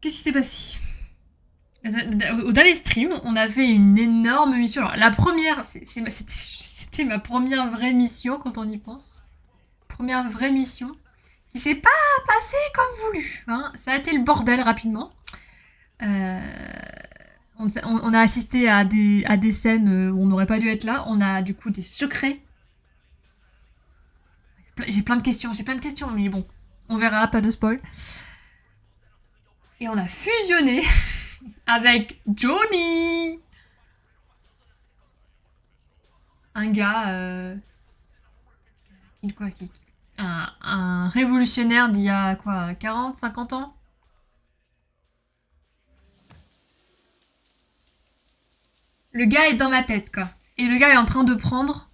Qu'est-ce qui s'est passé? Au dernier stream, on a fait une énorme mission. Alors, la première, c'était ma première vraie mission quand on y pense. Première vraie mission qui s'est pas passée comme voulu. Hein. Ça a été le bordel rapidement. Euh, on a assisté à des scènes où on n'aurait pas dû être là. On a du coup des secrets. J'ai plein de questions, mais bon, on verra, pas de spoil. Et on a fusionné avec Johnny, un gars un révolutionnaire d'il y a quoi, 40, 50 ans. Le gars est dans ma tête, quoi. Et le gars est en train de prendre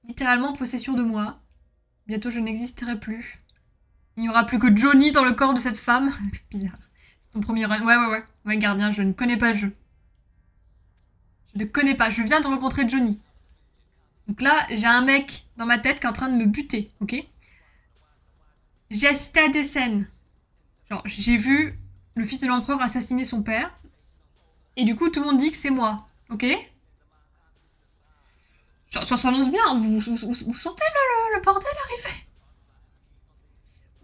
littéralement possession de moi. Bientôt, je n'existerai plus. Il n'y aura plus que Johnny dans le corps de cette femme. C'est bizarre. C'est ton premier run. Ouais. Ouais, gardien, je ne connais pas le jeu. Je ne connais pas. Je viens de rencontrer Johnny. Donc là, j'ai un mec dans ma tête qui est en train de me buter, ok? J'ai assisté à des scènes. Genre, j'ai vu le fils de l'empereur assassiner son père. Et du coup, tout le monde dit que c'est moi, ok? Ça s'annonce bien, vous sentez le bordel arriver?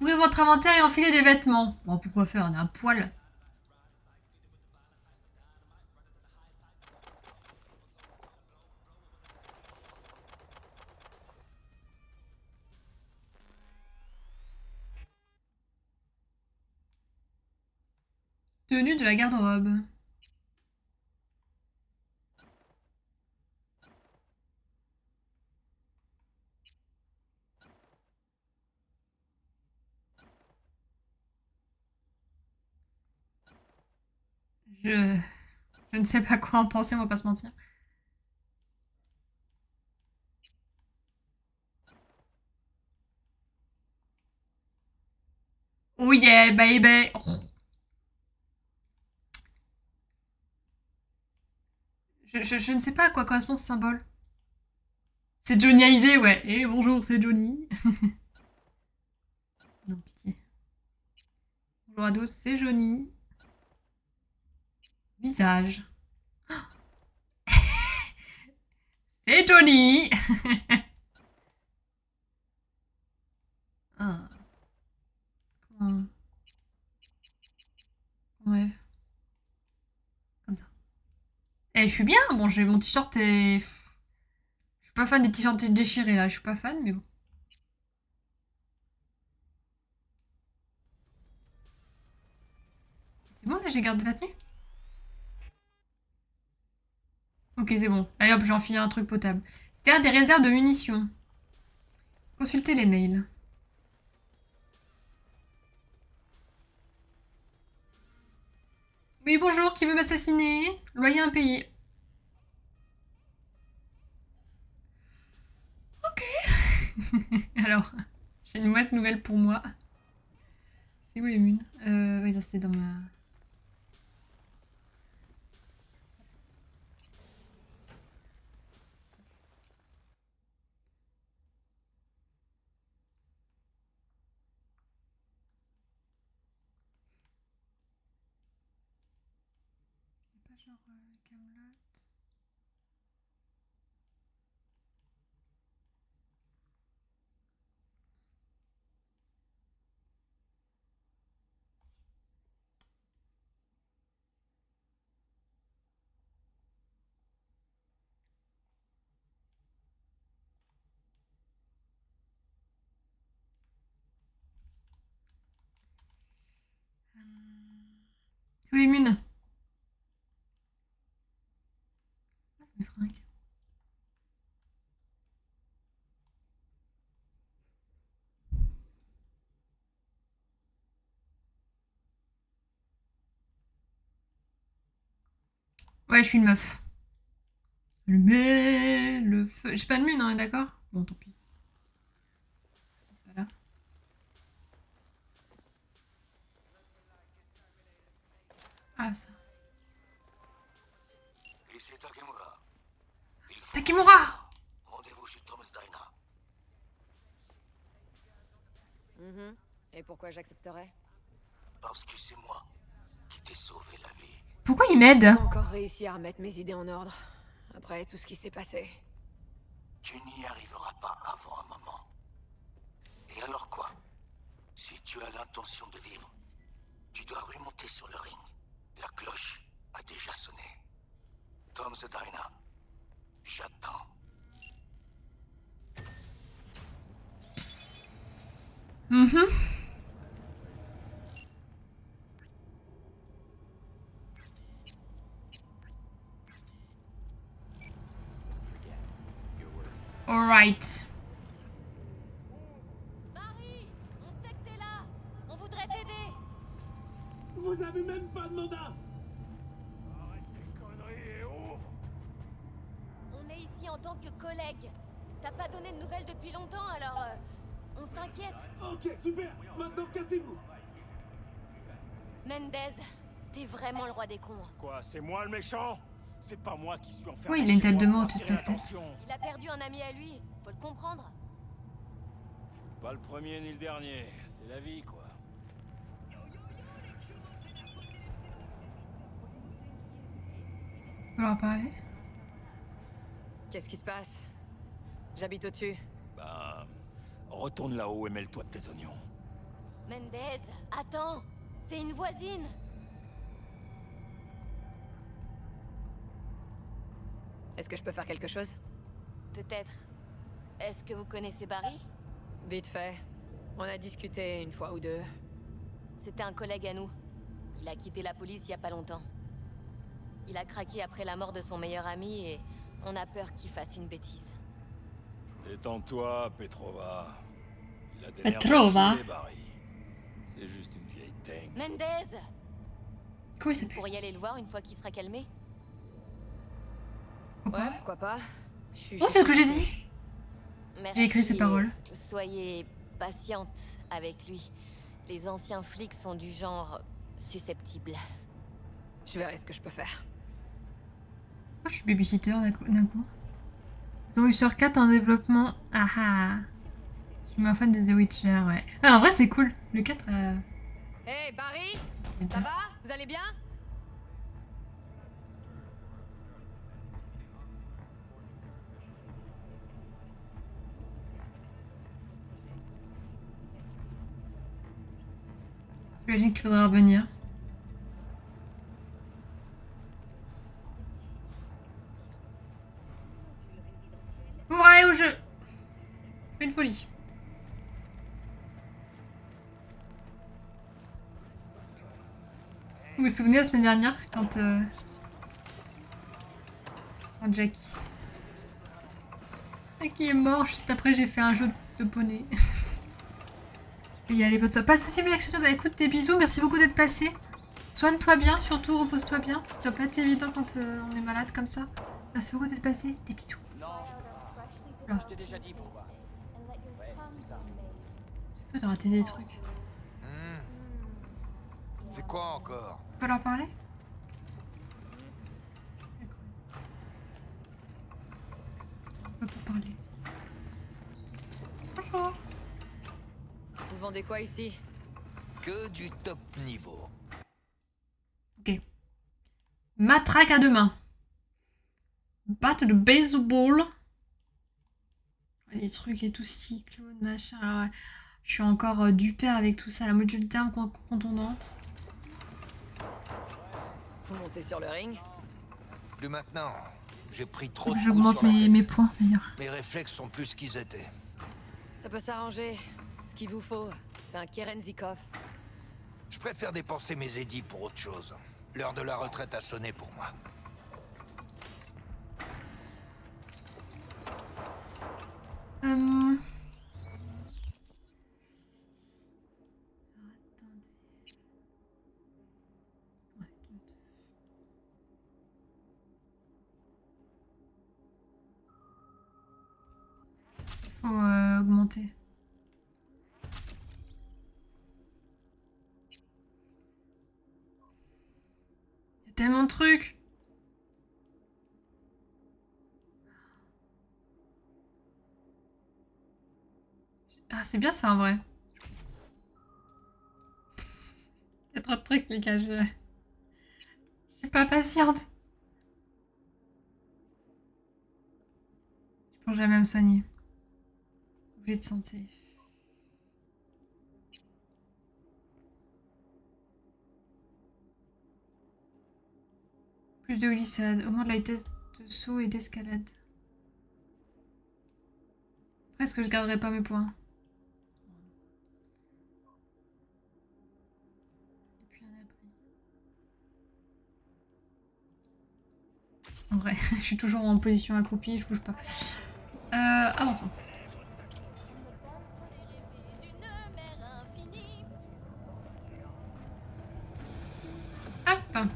Ouvrez votre inventaire et enfilez des vêtements. Bon, pourquoi faire? On a un poil. Tenue de la garde-robe. Je... Je ne sais pas quoi en penser, on va pas se mentir. Oh yeah, baby. Oh. Je ne sais pas à quoi correspond ce symbole. C'est Johnny Hallyday, ouais. Et bonjour, c'est Johnny. Non, pitié. Bonjour à tous, c'est Johnny. Visage. C'est Johnny. Ah, comment... Ouais, comme ça. Eh, je suis bien. Bon, j'ai mon t-shirt et... Je suis pas fan des t-shirts déchirés, là. Je suis pas fan, mais bon. C'est bon, là, j'ai gardé la tenue. Ok, c'est bon. Allez hop, j'ai enfilé un truc potable. Faire des réserves de munitions. Consultez les mails. Oui, bonjour, qui veut m'assassiner? Loyer impayé. Alors, j'ai une mauvaise nouvelle pour moi. C'est où les munes? Oui, c'était dans ma... Pas genre Camelot. C'est où les munes? Ah, c'est mes fringues. Ouais, je suis une meuf. Allumez le feu. J'ai pas de mune, on est d'accord? Bon, tant pis. Voilà. Ah, ça. Ici Takemura. Il faut Takemura! rendez-vous chez Thomas Daina. Et pourquoi j'accepterais? parce que c'est moi qui t'ai sauvé la vie. Pourquoi il m'aide? J'ai pas encore réussi à remettre mes idées en ordre. Après tout ce qui s'est passé. Tu n'y arriveras pas avant un moment. Et alors quoi? Si tu as l'intention de vivre, tu dois remonter sur le ring. La cloche a déjà sonné. Tom Zedina, j'attends. Mhm. Alright. Barry, on sait que t'es là. On voudrait t'aider. Vous avez même pas de mandat. Arrête tes conneries et ouvre. On est ici en tant que collègues. T'as pas donné de nouvelles depuis longtemps, alors on s'inquiète. Ok, super. Maintenant, cassez-vous. Mendez, t'es vraiment le roi des cons. Quoi, c'est moi le méchant? C'est pas moi qui suis enfermé. Oui, il a une chez tête de moi mort pour toute sa attirer tête. l'attention. Il a perdu un ami à lui, faut le comprendre. Pas le premier ni le dernier. C'est la vie, quoi. On peut leur parler? Qu'est-ce qui se passe? J'habite au-dessus. Ben, retourne là-haut et mêle-toi de tes oignons. Mendez, attends, c'est une voisine. Est-ce que je peux faire quelque chose? Peut-être. Est-ce que vous connaissez Barry? Vite fait. On a discuté une fois ou deux. C'était un collègue à nous. Il a quitté la police il y a pas longtemps. Il a craqué après la mort de son meilleur ami et on a peur qu'il fasse une bêtise. Détends-toi, Petrova. Il a des Petrova. nerfs à chier, Barry. C'est juste une vieille tank. Mendez, Comment il vous s'appelle? pourriez aller le voir une fois qu'il sera calmé? Ouais, pourquoi pas. Je suis Oh, c'est ce que j'ai dit! Merci J'ai écrit ces et paroles. Soyez patiente avec lui. Les anciens flics sont du genre susceptibles. Je verrai ce que je peux faire. Oh, je suis babysitter d'un coup. Ils ont eu sur 4 en développement. Ah ah! Je suis un fan de The Witcher, ouais. Ah, en vrai, c'est cool. Le 4, Hey Barry, c'est ça bien. va? Vous allez bien? J'imagine qu'il faudra revenir. Ouvrez au jeu! Une folie. Vous vous souvenez la semaine dernière quand Jackie est mort, juste après j'ai fait un jeu de poney. Il y a les potes. Pas de soucis, Black Shadow. Bah écoute, des bisous, merci beaucoup d'être passé. Soigne-toi bien, surtout repose-toi bien, parce que ça doit pas être évident quand on est malade comme ça. Merci beaucoup d'être passé, des bisous. Non, je peux pas. Oula. Je t'ai déjà dit pourquoi. Ouais, c'est ça. J'ai peur de rater des trucs. C'est quoi encore? Tu peux leur parler? On peut pas parler. Bonjour. Vous vendez quoi ici? Que du top niveau. Ok. Matraque à deux mains. Batte de baseball. Les trucs et tout, cyclone, machin. Alors, je suis encore dupée avec tout ça. La module terme contondante. Vous montez sur le ring? Plus maintenant. J'ai pris trop de coups J'augmente sur la tête. mes points d'ailleurs. Mes réflexes sont plus ce qu'ils étaient. Ça peut s'arranger. Ce qu'il vous faut, c'est un Kerenzikov. Je préfère dépenser mes édits pour autre chose. L'heure de la retraite a sonné pour moi. Attendez. Ouais, faut augmenter. Il y a tellement de trucs. Ah, c'est bien ça en vrai. Il y a trop de trucs, les gars. Je suis pas patiente. Je pourrais jamais me soigner. Obligé de santé. Plus de glissade. Augmente la vitesse de saut et d'escalade. Après, est-ce que je garderai pas mes points? Et puis un abri. En vrai, je suis toujours en position accroupie, je bouge pas. Avançons. Hop.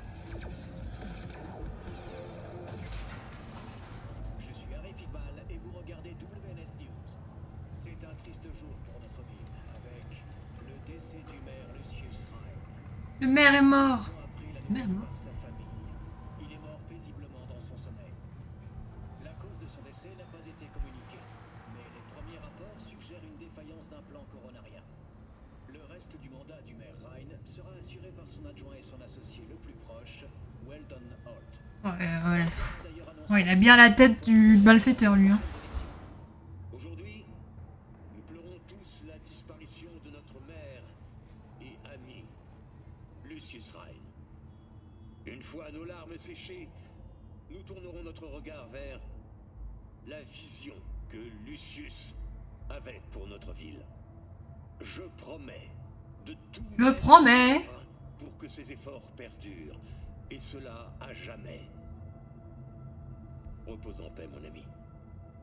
Je suis Harry Fibal et vous regardez WNS News. C'est un triste jour pour notre ville, avec le décès du maire Lucius Rhyne. Le maire est mort. Après la Le maire est nouvelle mort. par sa famille, il est mort paisiblement dans son sommeil. La cause de son décès n'a pas été communiquée, mais les premiers rapports suggèrent une défaillance d'un plan coronarien. Le reste du mandat du maire Rhyne sera assuré par son adjoint et son associé le plus proche, Weldon Holt. Ouais. D'ailleurs annoncé Ouais, il a bien la tête du malfaiteur, lui. Hein. Aujourd'hui, nous pleurons tous la disparition de notre maire et ami, Lucius Rhyne. Une fois nos larmes séchées, nous tournerons notre regard vers la vision que Lucius avait pour notre ville. Je promets de tout Je promets. faire pour que ces efforts perdurent, et cela à jamais. Repose en paix, mon ami.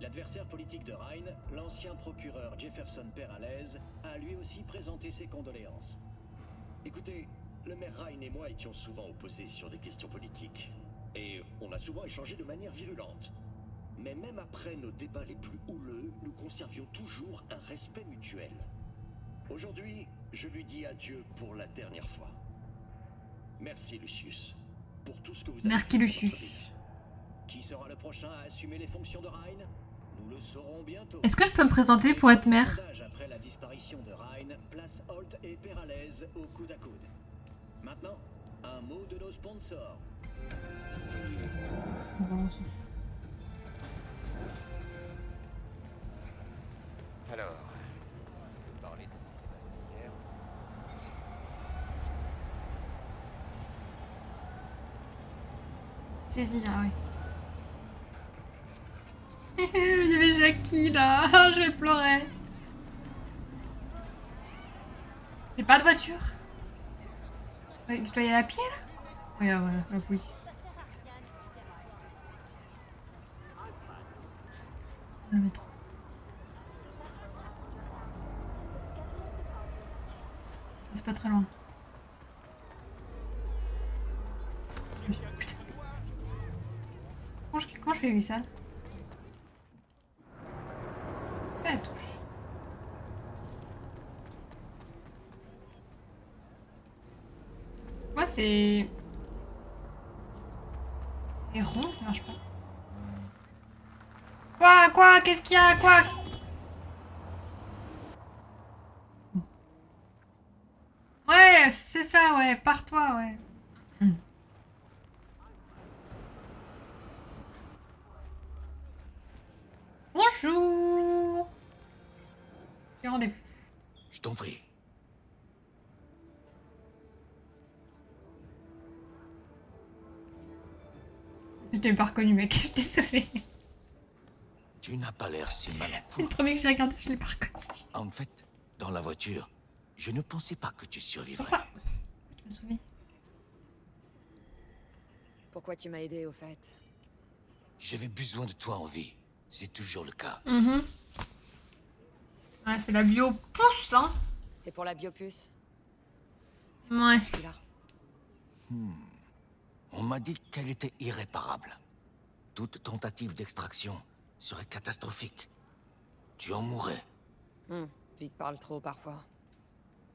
L'adversaire politique de Rhyne, l'ancien procureur Jefferson Peralez, a lui aussi présenté ses condoléances. Écoutez, le maire Rhyne et moi étions souvent opposés sur des questions politiques. Et on a souvent échangé de manière virulente. Mais même après nos débats les plus houleux, nous conservions toujours un respect mutuel. Aujourd'hui, je lui dis adieu pour la dernière fois. Merci, Lucius, pour tout ce que vous avez Merci, fait pour Lucius. notre ville. Qui sera le prochain à assumer les fonctions de Rhyne? Nous le saurons bientôt. Est-ce que je peux me présenter pour être maire? Sondage après la disparition de Rhyne place Holt et Peralez au coude à coude. Maintenant, un mot de nos sponsors. Bon, on s'en fout. Alors, vous parlez de ce qui s'est passé hier. Saisir, ah oui. Il y avait Jackie là, je vais pleurer. J'ai pas de voiture. Ouais, je dois y aller à pied là? Oui, ah, voilà, la police. Le métro. C'est pas très loin. Putain. Comment je fais lui ça? Pas la touche. Moi c'est... C'est rond, ça marche pas. Quoi? Qu'est-ce qu'il y a? Quoi? Ouais, c'est ça, ouais. Pars-toi, ouais. Bonjour. J'ai rendez-vous. Je t'en prie. Je t'ai pas reconnu, mec. Je suis désolée. Tu n'as pas l'air si mal en C'est le point. premier que j'ai regardé, je l'ai pas reconnu. En fait, dans la voiture, je ne pensais pas que tu survivrais. Pourquoi? Tu m'as sauvé. Pourquoi tu m'as aidé, au fait? J'avais besoin de toi en vie. C'est toujours le cas. Ouais, c'est la bio pousse, hein. C'est pour la biopuce. Ouais. Je suis là. On m'a dit qu'elle était irréparable. Toute tentative d'extraction serait catastrophique. Tu en mourrais. Vic parle trop parfois.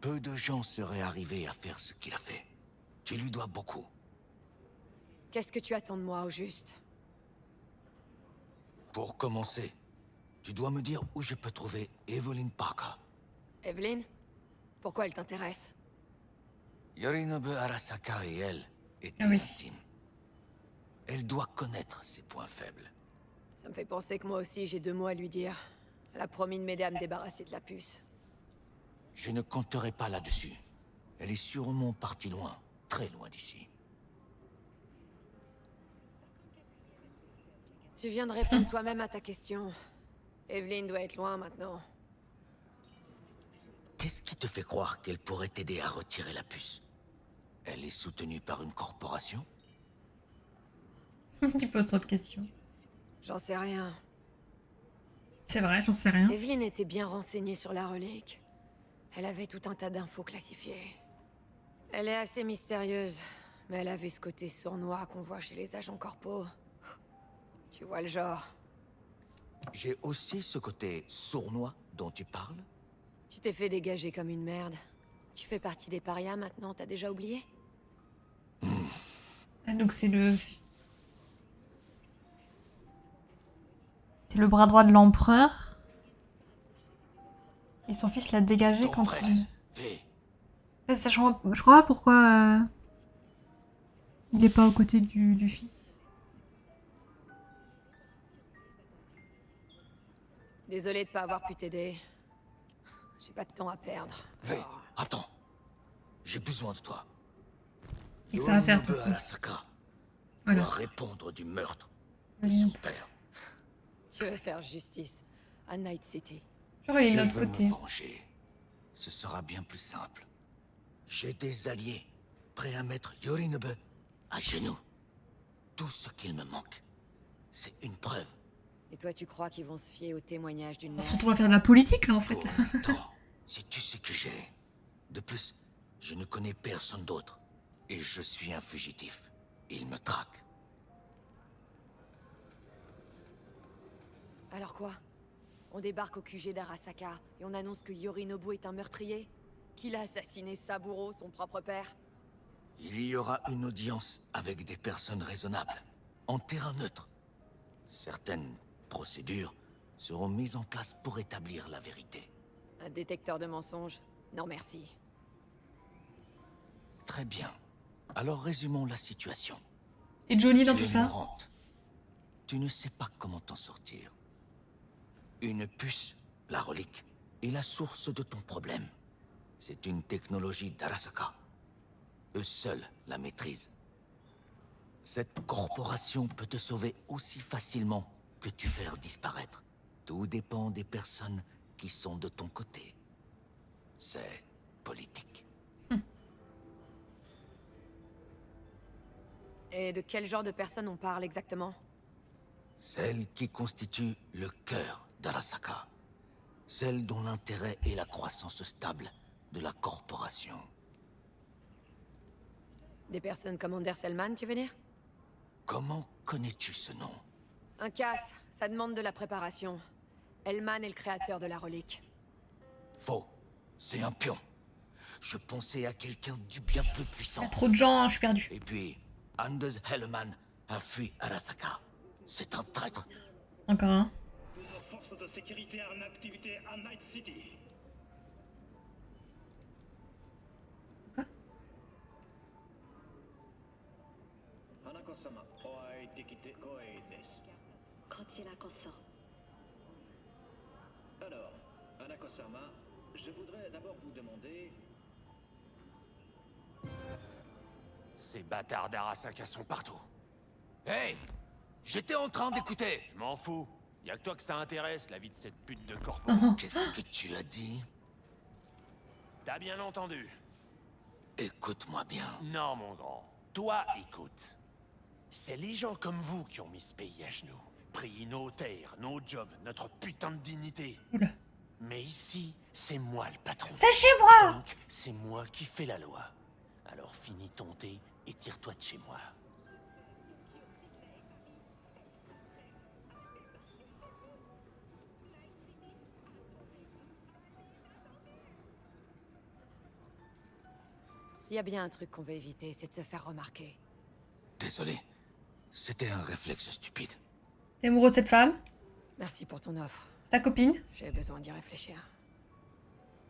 Peu de gens seraient arrivés à faire ce qu'il a fait. Tu lui dois beaucoup. Qu'est-ce que tu attends de moi, au juste? Pour commencer, tu dois me dire où je peux trouver Evelyn Parker. Evelyn? Pourquoi elle t'intéresse? Yorinobu Arasaka et elle étaient Ah oui. intimes. Elle doit connaître ses points faibles. Ça me fait penser que moi aussi j'ai 2 mots à lui dire. Elle a promis de m'aider à me débarrasser de la puce. Je ne compterai pas là-dessus. Elle est sûrement partie loin, très loin d'ici. Tu viens de répondre toi-même à ta question. Evelyn doit être loin maintenant. Qu'est-ce qui te fait croire qu'elle pourrait t'aider à retirer la puce? Elle est soutenue par une corporation? Tu poses trop de questions. J'en sais rien. C'est vrai, j'en sais rien. Evelyn était bien renseignée sur la relique. Elle avait tout un tas d'infos classifiées. Elle est assez mystérieuse, mais elle avait ce côté sournois qu'on voit chez les agents corpaux. Tu vois le genre. J'ai aussi ce côté sournois dont tu parles? Tu t'es fait dégager comme une merde. Tu fais partie des parias maintenant, t'as déjà oublié? Ah, donc c'est le... C'est le bras droit de l'empereur. Et son fils l'a dégagé Ton quand presse, il... V. Ouais, ça, je comprends pas pourquoi il est pas aux côtés du fils. Désolé de pas avoir pu t'aider. J'ai pas de temps à perdre. V, Alors, attends. J'ai besoin de toi. Et que ça va faire, de toute Yorinobu façon. Arasaka Voilà. doit répondre du meurtre de Allez, son hop. père. tu veux faire justice à Night City. Genre, il est Je de notre veux côté. me venger. Ce sera bien plus simple. J'ai des alliés prêts à mettre Yorinobu à genoux. Tout ce qu'il me manque, c'est une preuve. Et toi, tu crois qu'ils vont se fier au témoignage d'une On mère? se retrouve à faire de la politique, là, en fait. Pour l'instant, c'est tout ce que j'ai. De plus, je ne connais personne d'autre. Et je suis un fugitif. Il me traque. Alors quoi? On débarque au QG d'Arasaka et on annonce que Yorinobu est un meurtrier? Qu'il a assassiné Saburo, son propre père? Il y aura une audience avec des personnes raisonnables, en terrain neutre. Certaines procédures seront mises en place pour établir la vérité. Un détecteur de mensonges? Non merci. Très bien. Alors résumons la situation. Et Johnny dans Tu tout es ça. mourante. Tu ne sais pas comment t'en sortir. Une puce, la relique, est la source de ton problème. C'est une technologie d'Arasaka. Eux seuls la maîtrisent. Cette corporation peut te sauver aussi facilement que tu faire disparaître. Tout dépend des personnes qui sont de ton côté. C'est politique. Et de quel genre de personne on parle exactement? Celle qui constitue le cœur d'Arasaka. Celle dont l'intérêt est la croissance stable de la corporation. Des personnes comme Anders Hellman, tu veux dire? Comment connais-tu ce nom? Un casse, ça demande de la préparation. Hellman est le créateur de la relique. Faux. C'est un pion. Je pensais à quelqu'un du bien plus Il y puissant. a trop de gens, je suis perdu. Et puis, Anders Hellman a fui Arasaka. C'est un traître. Encore un. Nos forces de sécurité en activité à Night City. Quoi? Hanako-sama, oai tekite koe desu. Alors, Hanako-sama, je voudrais d'abord vous demander... Ces bâtards d'Arasaka sont partout. Hey! J'étais en train d'écouter. Je m'en fous. Y a que toi que ça intéresse, la vie de cette pute de corpo. Qu'est-ce que tu as dit? T'as bien entendu? Écoute-moi bien. Non, mon grand. Toi, écoute. C'est les gens comme vous qui ont mis ce pays à genoux. Pris nos terres, nos jobs, notre putain de dignité. Oula. Mais ici, c'est moi le patron. C'est chez moi! Donc, c'est moi qui fais la loi. Alors finis ton thé et tire-toi de chez moi. S'il y a bien un truc qu'on veut éviter, c'est de se faire remarquer. Désolé. C'était un réflexe stupide. T'es amoureux de cette femme? Merci pour ton offre. Ta copine? J'ai besoin d'y réfléchir.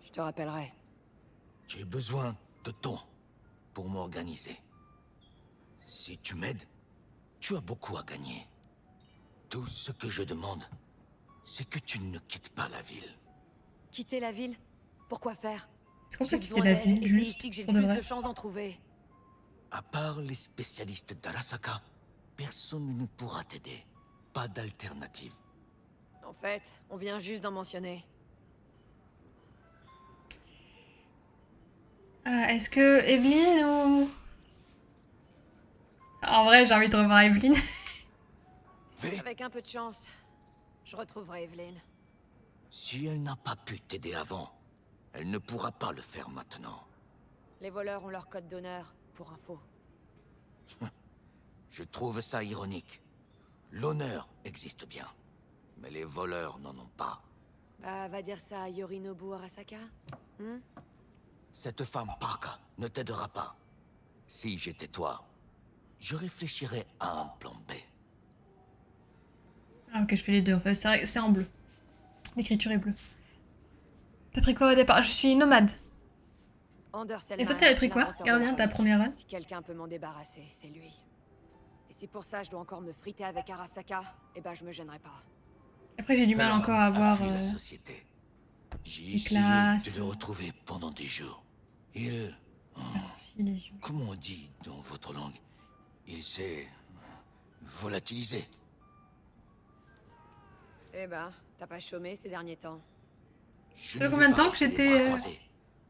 Je te rappellerai. J'ai besoin de ton pour m'organiser. Si tu m'aides, tu as beaucoup à gagner. Tout ce que je demande, c'est que tu ne quittes pas la ville. Quitter la ville? Pourquoi faire? Est-ce qu'on peut J'ai quitter besoin la d'aide, ville et c'est juste ici que j'ai le pour de plus vrai? de chances d'en trouver. À part les spécialistes d'Arasaka, personne ne pourra t'aider. Pas d'alternative. En fait, on vient juste d'en mentionner. Est-ce que Evelyn ou... En vrai, j'ai envie de revoir Evelyn. V, Avec un peu de chance, je retrouverai Evelyn. si elle n'a pas pu t'aider avant, elle ne pourra pas le faire maintenant. Les voleurs ont leur code d'honneur, pour info. Je trouve ça ironique. L'honneur existe bien, mais les voleurs n'en ont pas. Bah, va dire ça à Yorinobu Arasaka. Cette femme Parka ne t'aidera pas. Si j'étais toi, je réfléchirais à un plan B. Ah ok, je fais les deux. En fait, c'est vrai, c'est en bleu. L'écriture est bleue. T'as pris quoi au départ? Je suis nomade. Anders Et toi, t'avais pris quoi? l'inventeur de Gardien, la ta relique. première run? Si quelqu'un peut m'en débarrasser, c'est lui. Et si pour ça je dois encore me friter avec Arasaka, eh ben je me gênerai pas. Après, j'ai du mal Herman encore à a voir... fui la société. J'ai les essayé classes. de le retrouver pendant des jours. Il... Comment on dit dans votre langue? Il s'est... volatilisé. Eh ben, t'as pas chômé ces derniers temps. Je Ça fait ne combien vais de pas temps que rester les j'étais, bras croisés,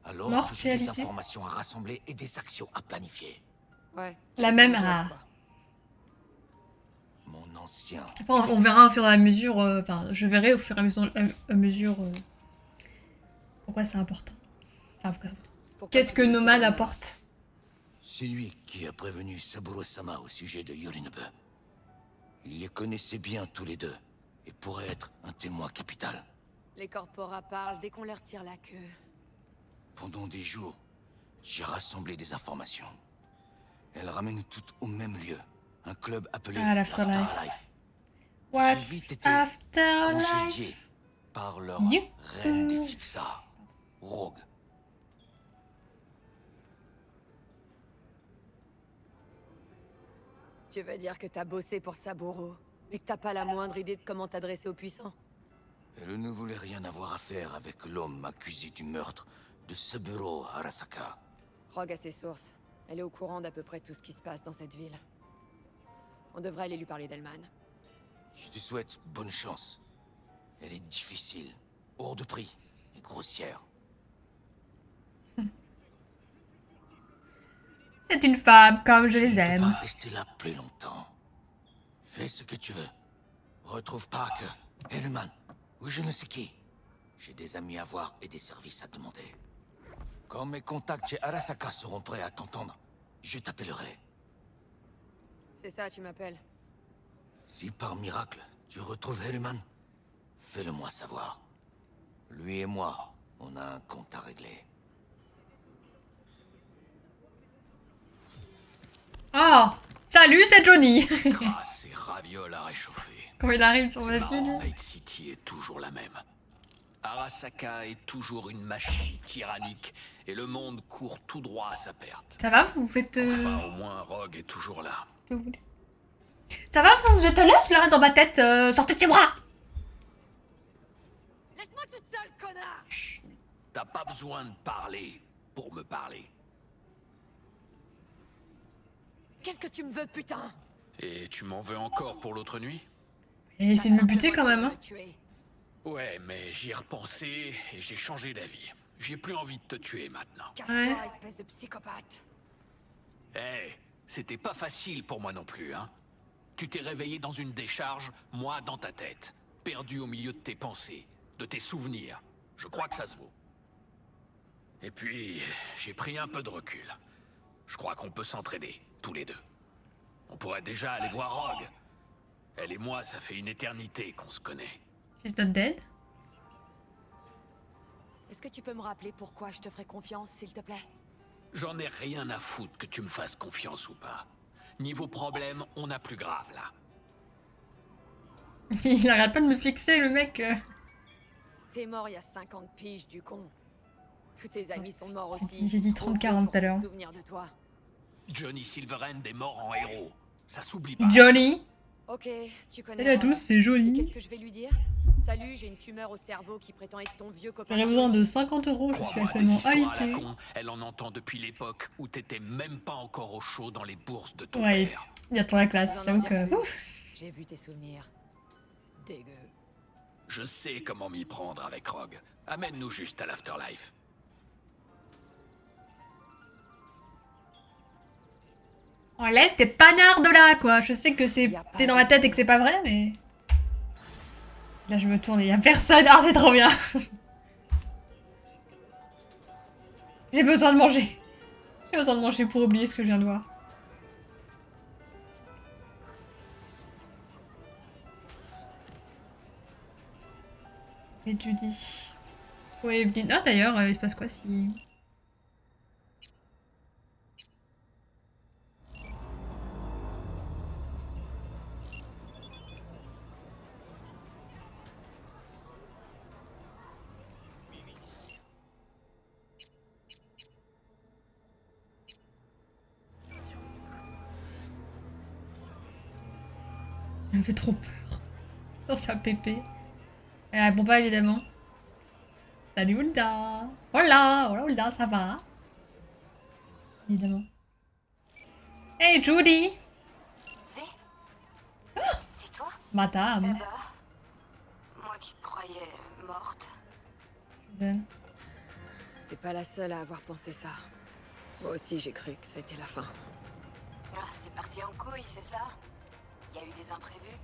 alors morte, que j'ai des réalité informations à rassembler et des actions à planifier. Ouais. La même... Job, Ah. quoi. Mon ancien... Après, on verra au fur et à mesure... Enfin, je verrai au fur et à mesure... pourquoi c'est important. Enfin, pourquoi c'est important. Pourquoi Qu'est-ce tu que veux Nomade faire un- apporte? C'est lui qui a prévenu Saburo-sama au sujet de Yorinobu. Il les connaissait bien tous les deux, et pourrait être un témoin capital. Les corporas parlent dès qu'on leur tire la queue. Pendant des jours, j'ai rassemblé des informations. Elles ramènent toutes au même lieu, un club appelé Ah, l'Afterlife. Afterlife. What's J'ai vite été Afterlife? congédié par leur You- reine des Fixa, Rogue. Tu veux dire que t'as bossé pour Saburo, mais que t'as pas la moindre idée de comment t'adresser aux puissants? Elle ne voulait rien avoir à faire avec l'homme accusé du meurtre de Saburo Arasaka. Rogue a ses sources. Elle est au courant d'à peu près tout ce qui se passe dans cette ville. On devrait aller lui parler d'Elman. Je te souhaite bonne chance. Elle est difficile, hors de prix et grossière. C'est une femme comme je les Ne peux aime. pas rester là plus longtemps. Fais ce que tu veux. Retrouve Parker, Hellman, ou je ne sais qui. J'ai des amis à voir et des services à demander. Quand mes contacts chez Arasaka seront prêts à t'entendre, je t'appellerai. C'est ça, tu m'appelles? Si par miracle, tu retrouves Hellman, fais-le moi savoir. Lui et moi, on a un compte à régler. Oh! Salut, c'est Johnny! Grâce et ravioles à réchauffer. Quand il arrive sur C'est ma fille, marrant, lui. Night City est toujours la même. Arasaka est toujours une machine tyrannique, et le monde court tout droit à sa perte. Ça va, vous faites... Enfin, au moins, Rogue est toujours là. ce que vous voulez. Ça va, vous êtes à l'aise, là, dans ma tête? Sortez de chez moi! Laisse-moi toute seule, connard! T'as pas besoin de parler pour me parler. Qu'est-ce que tu me veux, putain? Et tu m'en veux encore pour l'autre nuit? Et essayez de me buter quand même, hein. Me tuer. Ouais, mais j'y ai repensé et j'ai changé d'avis. J'ai plus envie de te tuer maintenant. Casse-toi, Ouais. espèce de psychopathe. Eh, c'était pas facile pour moi non plus, hein. Tu t'es réveillé dans une décharge, moi dans ta tête. Perdu au milieu de tes pensées, de tes souvenirs. Je crois que ça se vaut. Et puis, j'ai pris un peu de recul. Je crois qu'on peut s'entraider, tous les deux. On pourrait déjà aller voir Rogue. Elle et moi, ça fait une éternité qu'on se connaît. She's not dead. Est-ce que tu peux me rappeler pourquoi je te ferai confiance, s'il te plaît? J'en ai rien à foutre que tu me fasses confiance ou pas. Niveau problème, on a plus grave là. Il arrête pas de me fixer, le mec. T'es mort il y a 50 piges, du con. Tous tes amis sont morts J'ai aussi. dit- j'ai dit Trop 30-40 vieux pour tout à se l'heure. souvenir de toi. Johnny Silverhand est mort en héros. Ça s'oublie pas. Johnny. Ok, tu connais. Salut à tous, c'est Et joli. qu'est-ce que je vais lui dire? Salut, j'ai une tumeur au cerveau qui prétend être ton vieux copain. J'aurais besoin de 50 €, je suis Crois-moi, des actuellement histoires à la alitée. con, elle en entend depuis l'époque où t'étais même pas encore au chaud dans les bourses de ton Ouais, père. il y a trop la classe, Besoin d'en j'avoue dire que... plus. Ouf. J'ai vu tes souvenirs. Dégueu. Je sais comment m'y prendre avec Rogue. Amène-nous juste à l'afterlife. Enlève tes panards de là, quoi. Je sais que c'est Y a pas t'es dans ma de- tête et que c'est pas vrai, mais... Là, je me tourne et y a personne. Ah, c'est trop bien. J'ai besoin de manger. J'ai besoin de manger pour oublier ce que je viens de voir. Et Judy. Ouais, Evelyne. Ah, d'ailleurs, il se passe quoi si... Elle me fait trop peur. Sans sa pépé. Elle répond pas évidemment. Salut Hulda. Hola, hola Hulda, ça va? Évidemment. Hey Judy. V? C'est toi? Madame. Moi qui te croyais morte. Donne. T'es pas la seule à avoir pensé ça. Moi aussi j'ai cru que c'était la fin. Ah, c'est parti en couille, c'est ça? Il y a eu des imprévus?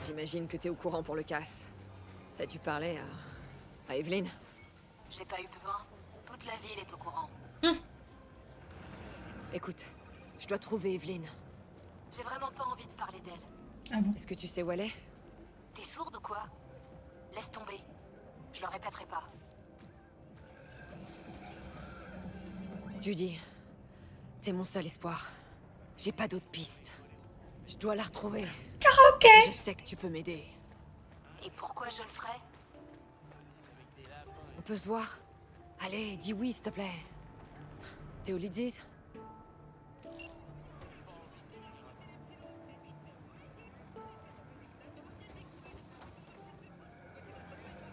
J'imagine que t'es au courant pour le casse. T'as dû parler à Evelyn? J'ai pas eu besoin. Toute la ville est au courant. Écoute, je dois trouver Evelyn. J'ai vraiment pas envie de parler d'elle. Ah bon. Est-ce que tu sais où elle est? T'es sourde ou quoi? Laisse tomber. Je le répéterai pas. Judy, t'es mon seul espoir. J'ai pas d'autre piste. Je dois la retrouver. Karaoké. Je sais que tu peux m'aider. Et pourquoi je le ferais? On peut se voir? Allez, dis oui, s'il te plaît. T'es au Lidzi's?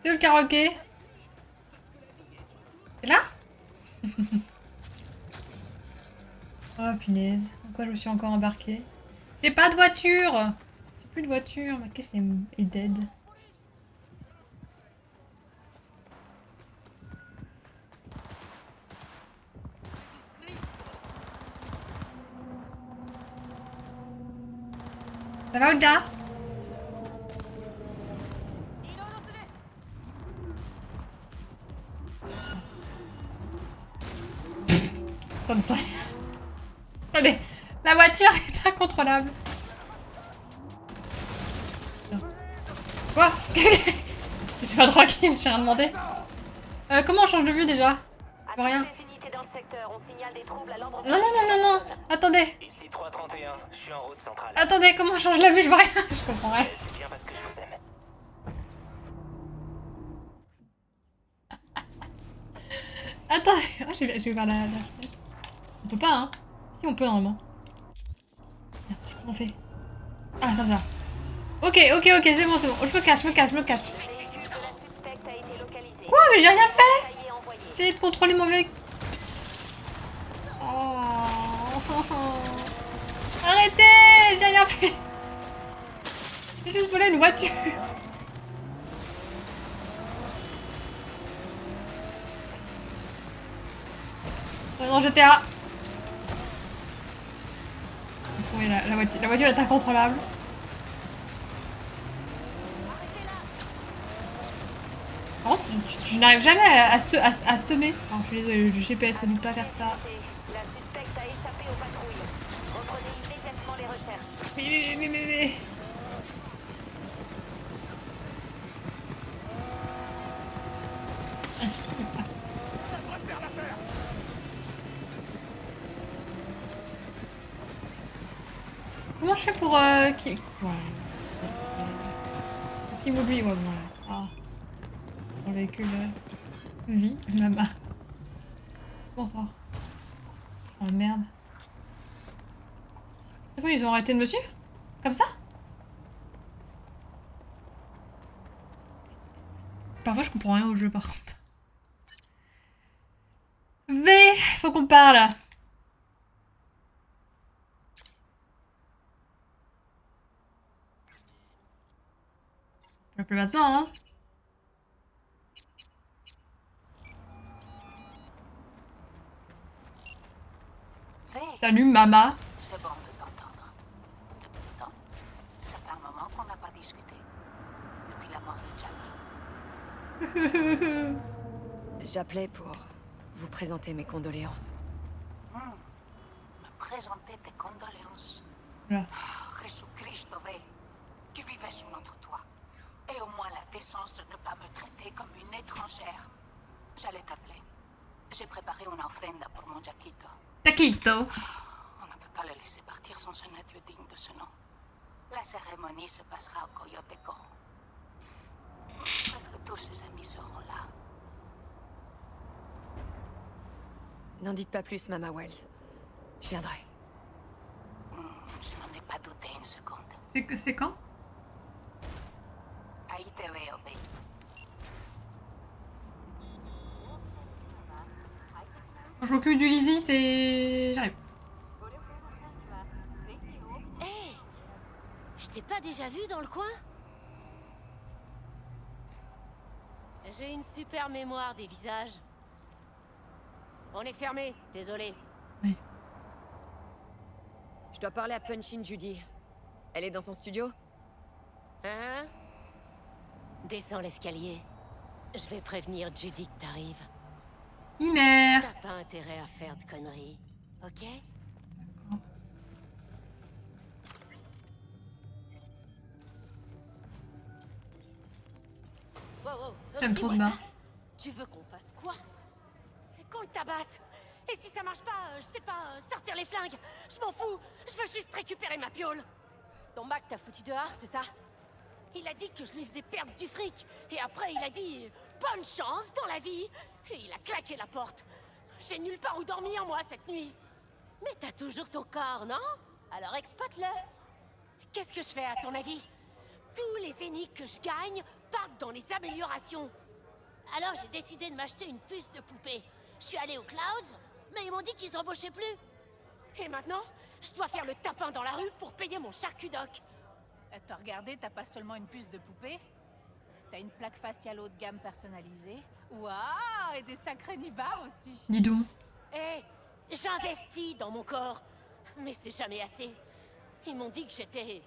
C'est où le karaoké? C'est là? Oh punaise. En quoi je me suis encore embarquée? J'ai pas de voiture! J'ai plus de voiture. Mais qu'est-ce que c'est dead? Ça va Hulda? Attendez, attendez. Attendez, la voiture est incontrôlable. Quoi? C'est pas tranquille, j'ai rien demandé. Comment on change de vue déjà? Je vois rien. Non, non, non, non, non. Attendez. Ici 331, je suis en route centrale. Attendez, comment on change la vue? Je vois rien. Je comprends rien. C'est bien parce que je vous aime. Attendez. Oh, j'ai ouvert la fenêtre. On peut pas, hein. Si, on peut normalement. Merde, je sais comment on fait. Ah, comme ça. Ok, ok, ok, c'est bon, c'est bon. Je me cache, je me cache, je me casse. Quoi? Mais j'ai rien fait! Essayez de contrôler mon véhicule. Oh. Arrêtez! J'ai rien fait! J'ai juste volé une voiture! Dans GTA! Oui, la voiture est incontrôlable. Par contre, tu n'arrives jamais à semer. Oh, je suis désolée, le GPS me dit de pas faire ça. La suspecte a échappé aux patrouilles. Reprenez immédiatement les recherches. Mais. Comment je fais pour qui... Voilà. Qui m'oublie, ouais, voilà. Ah. Mon véhicule... Vie, maman. Bonsoir. Oh merde. C'est bon, ils ont arrêté de me suivre? Comme ça? Parfois je comprends rien au jeu par contre. V, faut qu'on parle. Je l'appelle maintenant, hein. Salut, Mama. C'est bon de t'entendre. Non, ça fait un moment qu'on n'a pas discuté. Depuis la mort de Jackie. J'appelais pour vous présenter mes condoléances. Me présenter tes condoléances. Voilà. Oh, Jésus-Christ, V. Tu vivais sous notre toit. Et au moins la décence de ne pas me traiter comme une étrangère. J'allais t'appeler. J'ai préparé une offrenda pour mon Jaquito. Taquito. On ne peut pas le laisser partir sans un adieu digne de ce nom. La cérémonie se passera au Coyote Cojo. Presque tous ses amis seront là. N'en dites pas plus, Mama Wells. Je viendrai. Je n'en ai pas douté une seconde. C'est quand? Ahí te veo, V. Quand je m'occupe du Lizzie, c'est... J'arrive. Hé, je t'ai pas déjà vu dans le coin? J'ai une super mémoire des visages. On est fermé, désolé. Oui. Je dois parler à Punchin Judy. Elle est dans son studio? Hein? Descends l'escalier. Je vais prévenir Judy que t'arrives. Si, mère. T'as pas intérêt à faire de conneries, ok? Wow, J'aime trop ce dis-moi bar. ça. Tu veux qu'on fasse quoi? Qu'on le tabasse. Et si ça marche pas, je sais pas, sortir les flingues. Je m'en fous, je veux juste récupérer ma piole. Ton Mac t'a foutu dehors, c'est ça? Il a dit que je lui faisais perdre du fric. Et après, il a dit bonne chance dans la vie. Et il a claqué la porte. J'ai nulle part où dormir, moi, cette nuit. Mais t'as toujours ton corps, non? Alors exploite-le. Qu'est-ce que je fais, à ton avis? Tous les énigmes que je gagne partent dans les améliorations. Alors j'ai décidé de m'acheter une puce de poupée. Je suis allée aux Clouds, mais ils m'ont dit qu'ils embauchaient plus. Et maintenant, je dois faire le tapin dans la rue pour payer mon charcudoc. T'as regardé, t'as pas seulement une puce de poupée. T'as une plaque faciale haut de gamme personnalisée. Waouh, et des sacrés nibards aussi. Dis donc. Eh, j'investis dans mon corps, mais c'est jamais assez. Ils m'ont dit que j'étais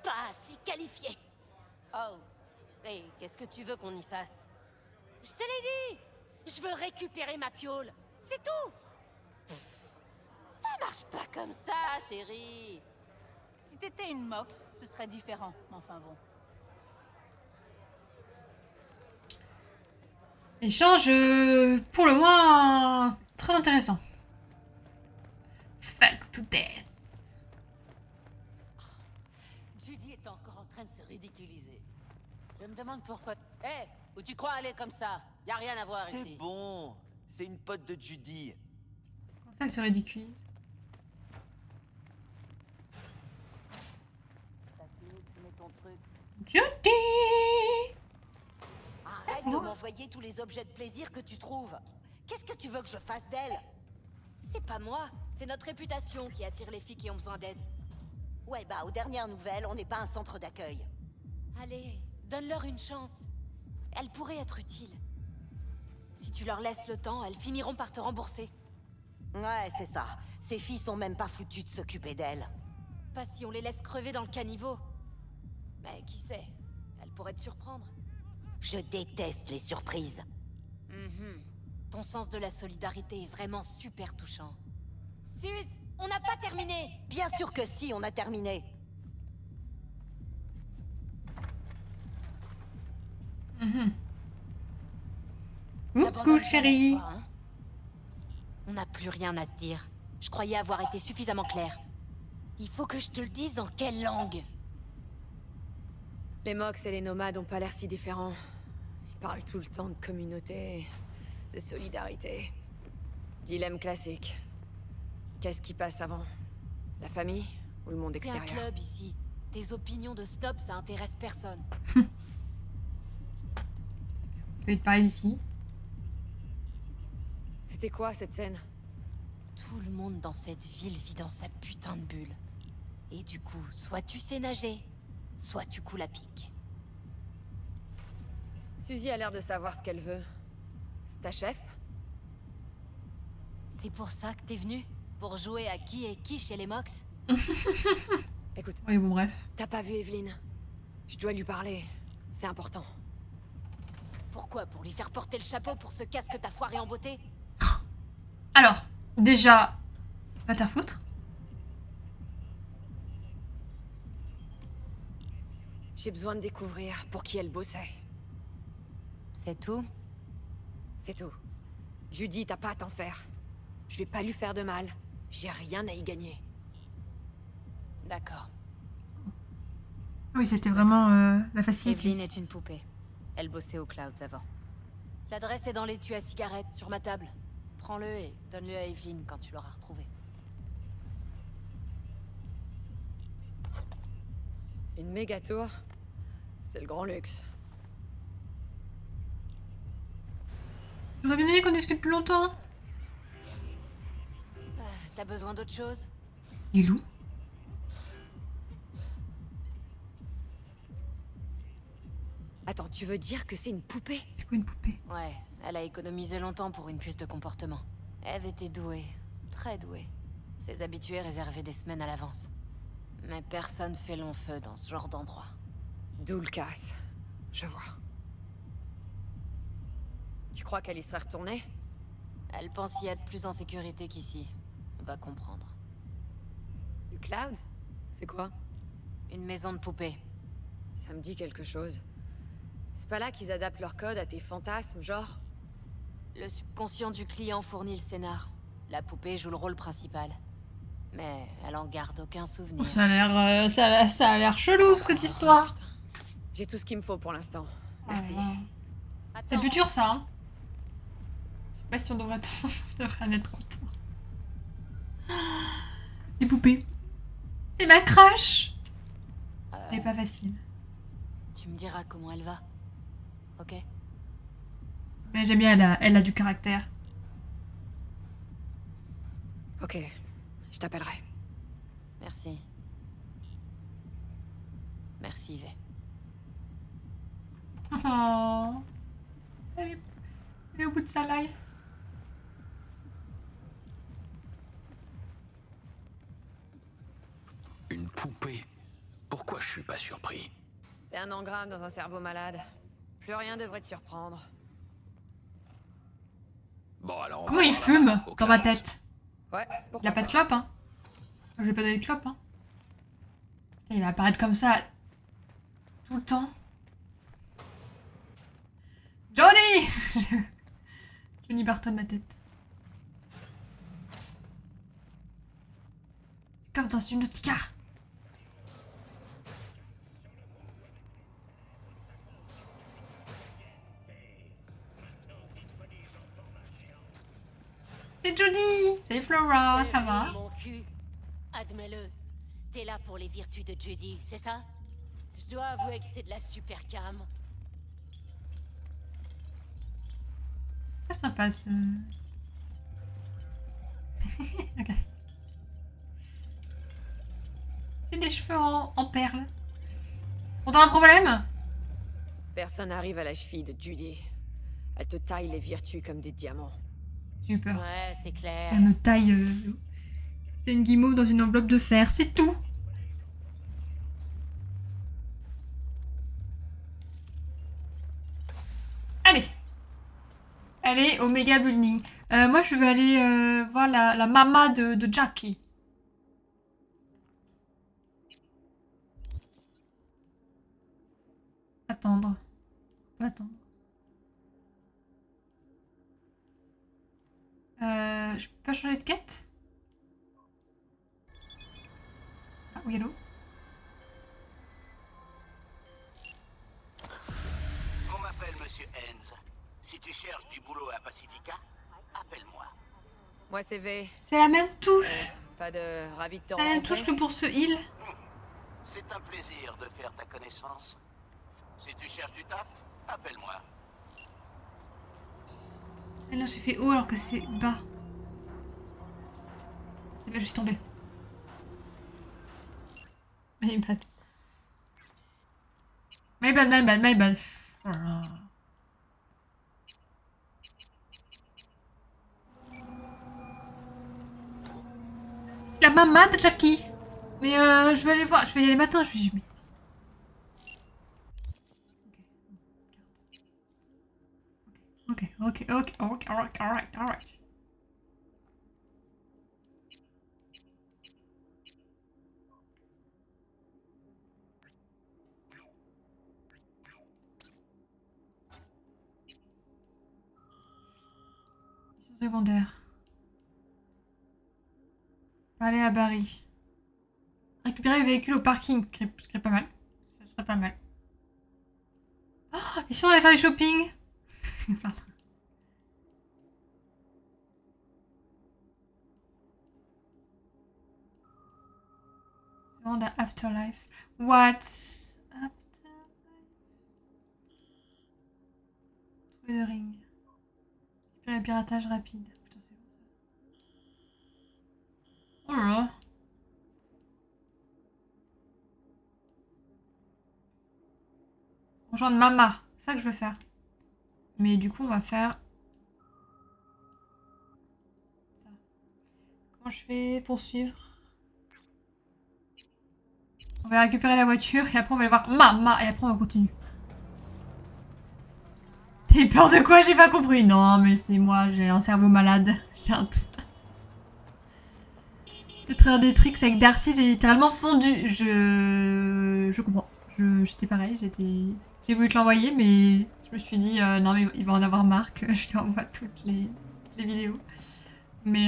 pas assez qualifiée. Oh, et qu'est-ce que tu veux qu'on y fasse? Je te l'ai dit! Je veux récupérer ma piole, c'est tout! Ça marche pas comme ça, chérie! Si t'étais une Mox, ce serait différent, mais enfin bon. Échange, pour le moins, très intéressant. Fuck to death. Judy est encore en train de se ridiculiser. Je me demande pourquoi... Hé, où tu crois aller comme ça? Y a rien à voir ici. C'est bon. C'est une pote de Judy. Comment ça, elle se ridiculise? Judy! Arrête de m'envoyer tous les objets de plaisir que tu trouves. Qu'est-ce que tu veux que je fasse d'elle? C'est pas moi, c'est notre réputation qui attire les filles qui ont besoin d'aide. Ouais, bah, aux dernières nouvelles, on n'est pas un centre d'accueil. Allez, donne-leur une chance. Elles pourraient être utiles. Si tu leur laisses le temps, elles finiront par te rembourser. Ouais, c'est ça. Ces filles sont même pas foutues de s'occuper d'elles. Pas si on les laisse crever dans le caniveau. Mais qui sait, elles pourraient te surprendre. Je déteste les surprises. Ton sens de la solidarité est vraiment super touchant. Suze, on n'a pas terminé! Bien sûr que si, on a terminé. Coucou, chérie. Toi, hein? On n'a plus rien à se dire. Je croyais avoir été suffisamment clair. Il faut que je te le dise en quelle langue? Les Mox et les nomades ont pas l'air si différents. Ils parlent tout le temps de communauté, de solidarité. Dilemme classique. Qu'est-ce qui passe avant? La famille ou le monde C'est un extérieur? club ici. Tes opinions de snob, ça intéresse personne. Je vais te parler d'ici. C'était quoi cette scène? Tout le monde dans cette ville vit dans sa putain de bulle. Et du coup, soit tu sais nager, soit tu coules à pic. Suzy a l'air de savoir ce qu'elle veut. C'est ta chef? C'est pour ça que t'es venu? Pour jouer à qui est qui chez les Mox? Écoute, Oui, bon, bref. t'as pas vu Evelyn? Je dois lui parler. C'est important. Pourquoi? Pour lui faire porter le chapeau pour ce casque que t'as foiré en beauté? Alors, déjà, va te faire foutre. J'ai besoin de découvrir pour qui elle bossait. C'est tout? C'est tout. Judy, t'as pas à t'en faire. Je vais pas lui faire de mal. J'ai rien à y gagner. D'accord. Oui, c'était vraiment la facilité. Evelyn est une poupée. Elle bossait aux Clouds avant. L'adresse est dans l'étui à cigarettes, sur ma table. Prends-le et donne-le à Evelyn quand tu l'auras retrouvé. Une méga tour, c'est le grand luxe. J'aurais bien aimé qu'on discute plus longtemps. T'as besoin d'autre chose? Il est loup. Attends, tu veux dire que c'est une poupée? C'est quoi une poupée? Ouais, elle a économisé longtemps pour une puce de comportement. Eve était douée, très douée. Ses habitués réservaient des semaines à l'avance. Mais personne fait long feu dans ce genre d'endroit. D'où le casse. Je vois. Tu crois qu'elle y serait retournée? Elle pense y être plus en sécurité qu'ici. Va comprendre. Le Clouds? C'est quoi? Une maison de poupées. Ça me dit quelque chose. C'est pas là qu'ils adaptent leur code à tes fantasmes, genre? Le subconscient du client fournit le scénar. La poupée joue le rôle principal. Mais elle en garde aucun souvenir. Ça a l'air chelou, cette histoire. J'ai tout ce qu'il me faut pour l'instant. Merci. C'est le futur, ça, hein. Je sais pas si on devrait en être content. Les poupées. C'est ma crush. Elle est pas facile. Tu me diras comment elle va. Ok? Mais j'aime bien, elle a du caractère. Ok, je t'appellerai. Merci. Merci, Yves. Oh. Elle est au bout de sa life. Une poupée? Pourquoi je suis pas surpris? T'es un engramme dans un cerveau malade. Plus rien devrait te surprendre. Bon, alors. Comment il fume dans ma tête? Ouais, Il a pas de clope, hein. Je vais pas donner de clope, hein. Putain, il va apparaître comme ça tout le temps. Johnny. Johnny Barton, ma tête. C'est comme dans Subnautica. C'est Judy. C'est Flora, ça va? Mon cul. Admets-le. T'es là pour les vertus de Judy, c'est ça? Je dois avouer que c'est de la super cam. Très sympa ce... Ok. J'ai des cheveux en perles. On a un problème? Personne n'arrive à la cheville de Judy. Elle te taille les vertus comme des diamants. Super. Ouais, c'est clair. Elle me taille... C'est une guimauve dans une enveloppe de fer, c'est tout. Allez. Allez, au méga building. Moi, je vais aller voir la mama de Jackie. Attendre. On va attendre. Je peux pas changer de quête? Ah oui, allô? On m'appelle Monsieur Hens. Si tu cherches du boulot à Pacifica, appelle-moi. Moi, c'est V. C'est la même touche. Pas de ravi de te La même rencontrer. touche que pour ce heal. C'est un plaisir de faire ta connaissance. Si tu cherches du taf, appelle-moi. Et là j'ai fait haut alors que c'est bas. C'est bas, je suis tombée. My bad. My bad, my bad, my bad. Oh là là. La maman de Jackie. Mais je vais aller voir, je vais y aller matin, je vais... Ok, alright. Mission secondaire. Parler à Barry. Récupérer le véhicule au parking, ce serait pas mal. Ça serait pas mal. Oh, et si on allait faire du shopping? Pardon. Seconde à Afterlife. What's Afterlife? Trouver le ring. Récupérer le piratage rapide. Putain, c'est bon ça. Oh là là. Rejoindre Mama. C'est ça que je veux faire. Mais du coup, on va faire... ça. Comment je fais? Poursuivre. On va récupérer la voiture et après on va aller voir Mama et après on va continuer. T'as eu peur de quoi? J'ai pas compris. Non, mais c'est moi, j'ai un cerveau malade. J'ai un... Le travers des tricks avec Darcy, j'ai littéralement fondu. Je comprends. J'étais pareil, j'ai voulu te l'envoyer, mais je me suis dit, non mais il va en avoir marre que je lui envoie toutes les vidéos. Mais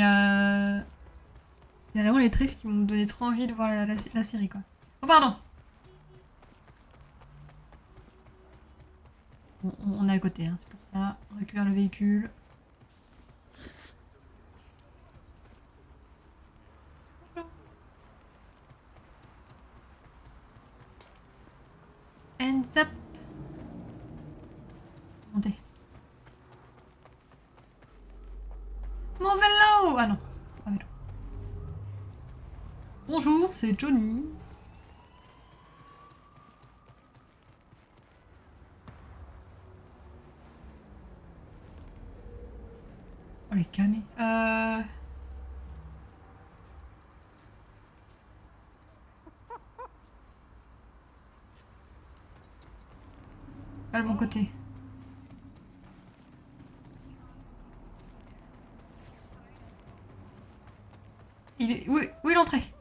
c'est vraiment les tricks qui m'ont donné trop envie de voir la série, quoi. Oh pardon. On est à côté, hein, c'est pour ça. On récupère le véhicule. Hands up. Montez. Mon vélo! Ah non, c'est pas vélo. Bonjour, c'est Johnny. Oh les camés. Pas le bon côté. Il est... Où est l'entrée?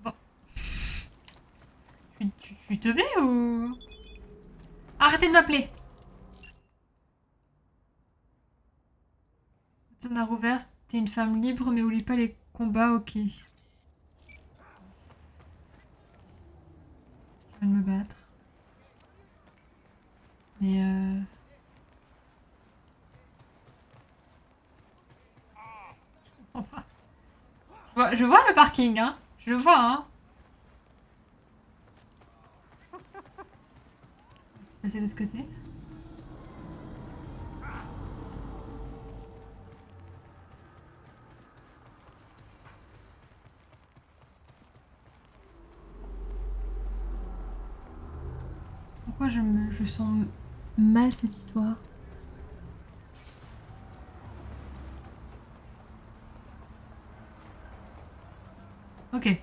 Bon. Tu te mets ou... Arrêtez de m'appeler. Zone à rouvert, t'es une femme libre, mais oublie pas les combats, ok. Je viens de me battre. Mais je comprends pas. Je vois le parking, hein. Je le vois, hein. On va passer de ce côté. Pourquoi je sens mal cette histoire? Ok.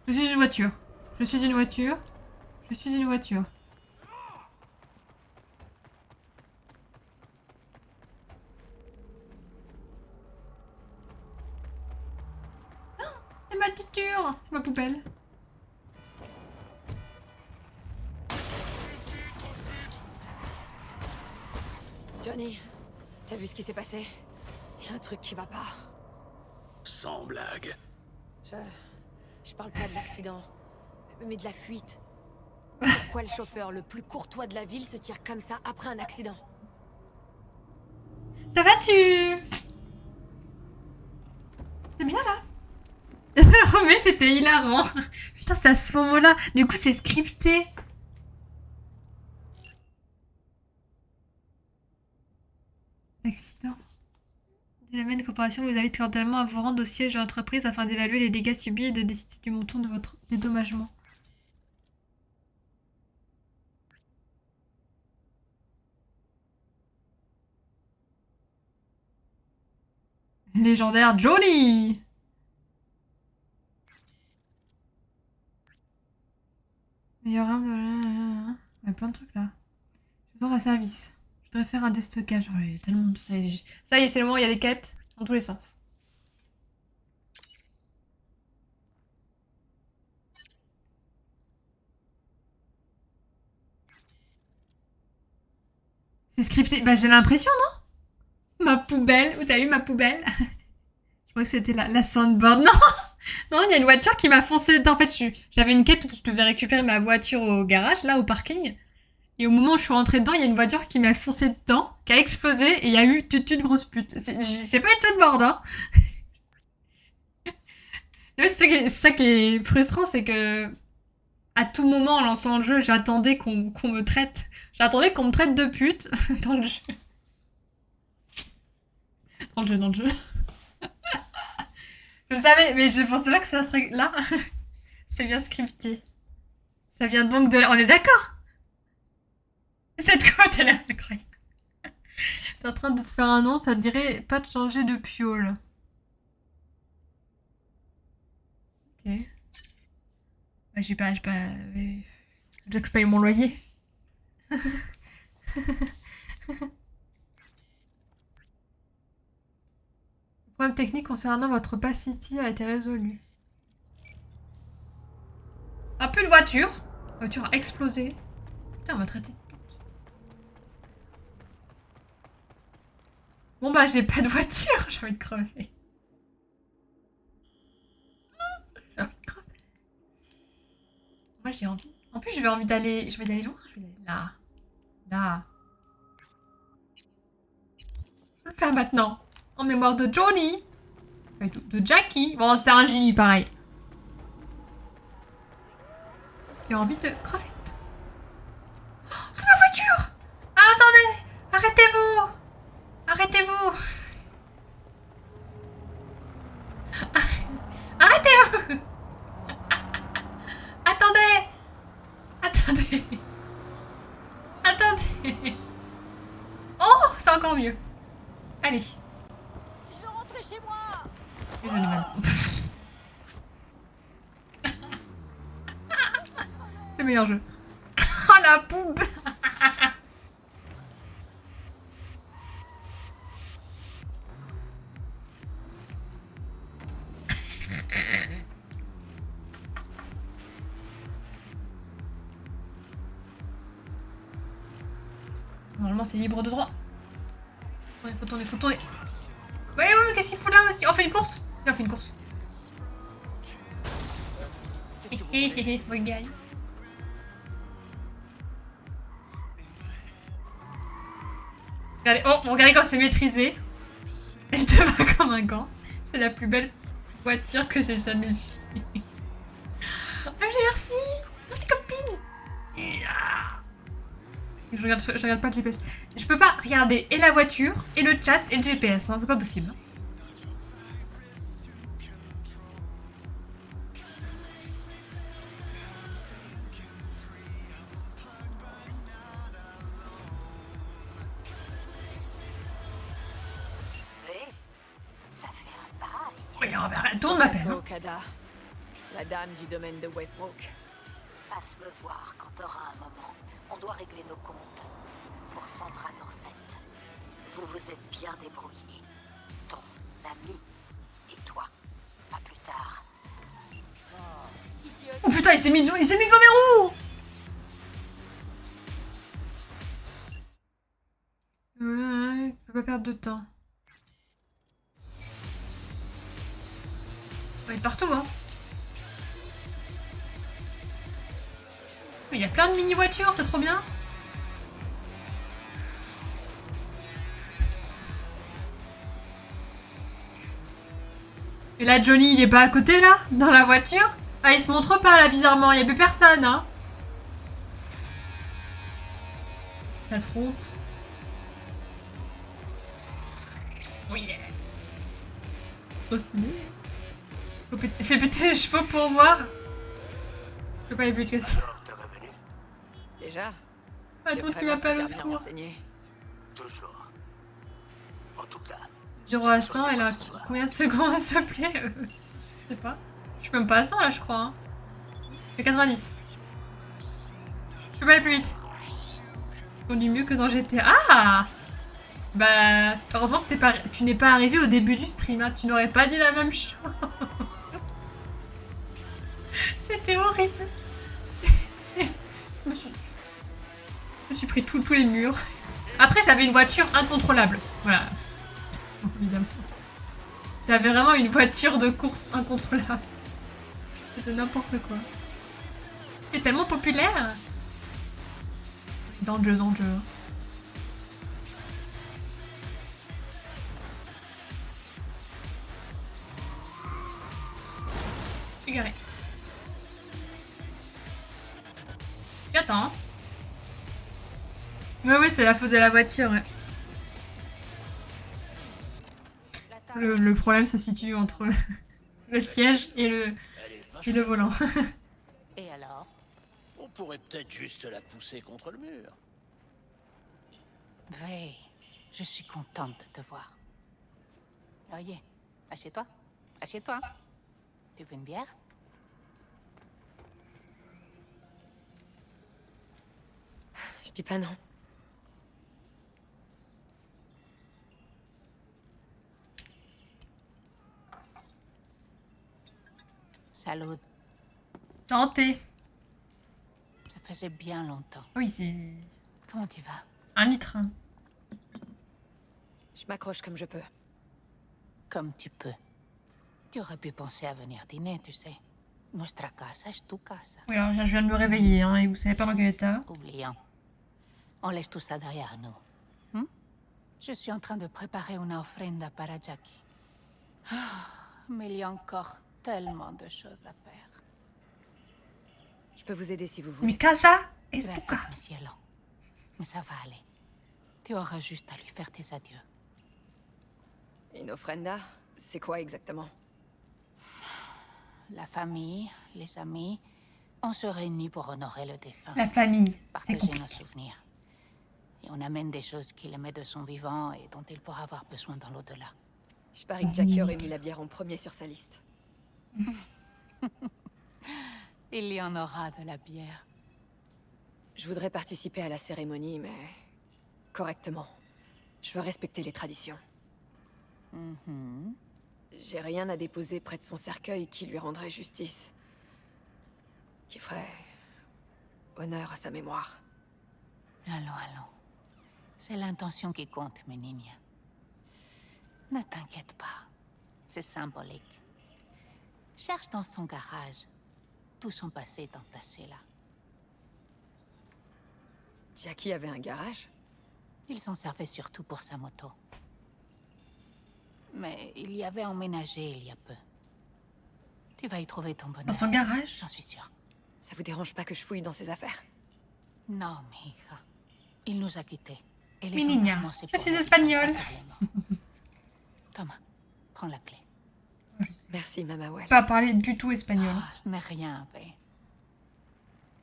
Je suis une voiture. Je suis une voiture. Je suis une voiture. Oh, c'est ma tuture. C'est ma poubelle. Johnny, t'as vu ce qui s'est passé? Y a un truc qui va pas. Sans blague. Je parle pas de l'accident, mais de la fuite. Pourquoi le chauffeur le plus courtois de la ville se tire comme ça après un accident? Ça va, tu... C'est bien, là. Mais c'était hilarant. Putain, c'est à ce moment-là. Du coup, c'est scripté. Accident. L'élément de comparaison vous invite cordialement à vous rendre au siège de l'entreprise afin d'évaluer les dégâts subis et de décider du montant de votre dédommagement. Légendaire Johnny! Meilleur arme de... Il y a plein de trucs là. J'ai besoin d'un service. Je voudrais faire un déstockage. Oh, il y a tellement de... Ça y est, c'est le moment, il y a des quêtes dans tous les sens. C'est scripté. Bah j'ai l'impression, non? Ma poubelle. Vous avez vu ma poubelle? Je crois que c'était la soundboard. Non! Non, il y a une voiture qui m'a foncé dedans. En fait, j'avais une quête où je devais récupérer ma voiture au garage, là, au parking. Et au moment où je suis rentrée dedans, il y a une voiture qui m'a foncé dedans, qui a explosé, et il y a eu toute grosse pute. C'est pas une soundboard, hein. En fait, c'est ça qui est frustrant, c'est que à tout moment, en lançant le jeu, j'attendais qu'on me traite. J'attendais qu'on me traite de pute dans le jeu. Dans le jeu. Je savais, mais je pensais pas que ça serait là. C'est bien scripté. Ça vient donc de là. On est d'accord? Cette côte, elle est incroyable. T'es en train de te faire un nom, ça te dirait pas de changer de piole. Ok. Bah, j'ai pas... Déjà que je paye mon loyer. Le problème technique concernant votre Opacity a été résolu. Un peu de voiture. La voiture a explosé. Putain, on va traiter. Bon bah j'ai pas de voiture, j'ai envie de crever. J'ai envie de crever. Moi j'ai envie. En plus je vais d'aller loin, je vais d'aller là. Là. Je vais le faire maintenant. En mémoire de Johnny. De Jackie. Bon c'est un J pareil. J'ai envie de crever. Oh, c'est ma voiture! Ah, attendez! Arrêtez-vous! Arrêtez-vous! Arrêtez-vous! Attendez! Attendez! Attendez! Oh! C'est encore mieux! Allez! Je veux rentrer chez moi! Désolée, madame. C'est le meilleur jeu. Oh la poubelle! Normalement c'est libre de droit. Il faut tourner, faut tourner. Ouais, mais qu'est-ce qu'il faut là aussi? On fait une course? Viens, on fait une course. Small guy. Regardez, oh, regardez quand c'est maîtrisé. Elle te va comme un gant. C'est la plus belle voiture que j'ai jamais vue. Ah, merci! Merci copine! Je regarde pas le GPS. Je peux pas regarder et la voiture, et le chat, et le GPS, hein, c'est pas possible. Ça fait un bail. Oui, on va tourne ma peine. Okada, la dame du domaine de Westbrook. Passe me voir quand t'auras un moment. On doit régler nos comptes. Pour Sandra Dorset. Vous vous êtes bien débrouillés. Ton ami et toi. À plus tard. Oh putain, il s'est mis devant mes roues! Ouais, je peux pas perdre de temps. On va être partout, hein. Il y a plein de mini-voitures, c'est trop bien. Et là, Johnny, il est pas à côté, là, dans la voiture? Ah, il se montre pas, là, bizarrement. Il y a plus personne, hein. La trop honte. Oui. Trop stylé. Fais péter les chevaux pour voir. Je peux pas aller plus que ça. Alors, t'es revenu? Déjà. Ah, tout qui m'appelle au secours. Toujours. En tout cas. 0 à 100, elle a combien de secondes, s'il te plaît? Je sais pas. Je suis même pas à 100 là, je crois. Hein. J'ai 90. Je peux pas aller plus vite. On dit mieux que dans GTA. Ah! Bah, heureusement que tu n'es pas arrivé au début du stream. Hein. Tu n'aurais pas dit la même chose. C'était horrible. Je me suis pris tous les murs. Après, j'avais une voiture incontrôlable. Voilà. Évidemment. J'avais vraiment une voiture de course incontrôlable. C'est n'importe quoi. C'est tellement populaire. Dans le jeu, dans le jeu. Je suis garé. Attends. Ouais, ouais, c'est la faute de la voiture, ouais. Le problème se situe entre le siège et le volant. Et alors? On pourrait peut-être juste la pousser contre le mur. Vey, je suis contente de te voir. Voyez, assieds-toi. Assieds-toi. Tu veux une bière? Je dis pas non. Salut. Santé. Ça faisait bien longtemps. Oui, c'est... Comment tu vas? 1 litre. Hein. Je m'accroche comme je peux. Comme tu peux. Tu aurais pu penser à venir dîner, tu sais. Nuestra casa es tu casa. Oui, alors je viens de me réveiller, hein, et vous savez pas dans quel état. Oublions. On laisse tout ça derrière nous. Je suis en train de préparer une ofrenda para Jackie. Mais il y a encore tellement de choses à faire. Je peux vous aider si vous voulez. Mi casa es tu Gracias, casa. mi cielo. Mais ça va aller. Tu auras juste à lui faire tes adieux. Une ofrenda, c'est quoi exactement? La famille, les amis, on se réunit pour honorer le défunt. La famille, c'est Partager compliqué. nos souvenirs. Et on amène des choses qu'il aimait de son vivant et dont il pourra avoir besoin dans l'au-delà. Je parie que Jackie aurait mis la bière en premier sur sa liste. Il y en aura de la bière. Je voudrais participer à la cérémonie, mais... correctement. Je veux respecter les traditions. J'ai rien à déposer près de son cercueil qui lui rendrait justice. Qui ferait... honneur à sa mémoire. Allons, allons. C'est l'intention qui compte, mes nignes. Ne t'inquiète pas. C'est symbolique. Cherche dans son garage. Tout son passé est entassé là. Jackie avait un garage? Il s'en servait surtout pour sa moto. Mais il y avait emménagé il y a peu. Tu vas y trouver ton bonheur. Dans son garage? J'en suis sûre. Ça vous dérange pas que je fouille dans ses affaires? Non, mais hija. Il nous a quittés. Et Oui, Nina, enterrements, c'est je pour suis nous qui espagnole. font pas les morts. Thomas, prends la clé. Merci, Mama Wells. Pas parler du tout espagnol. Ah, ce n'est rien, Vey.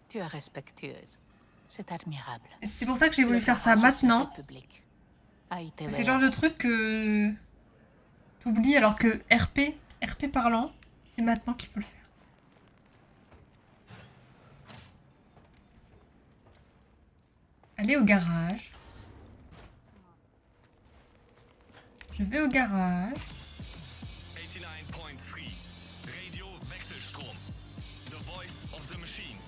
Tu es respectueuse. C'est admirable. C'est pour ça que j'ai voulu Le faire ça garage est maintenant. public. A été C'est le genre de truc que t'oublies alors que RP parlant, c'est maintenant qu'il faut le faire. Aller au garage. Je vais au garage. 89.3 Radio Wechselstrom. The voice of the machine.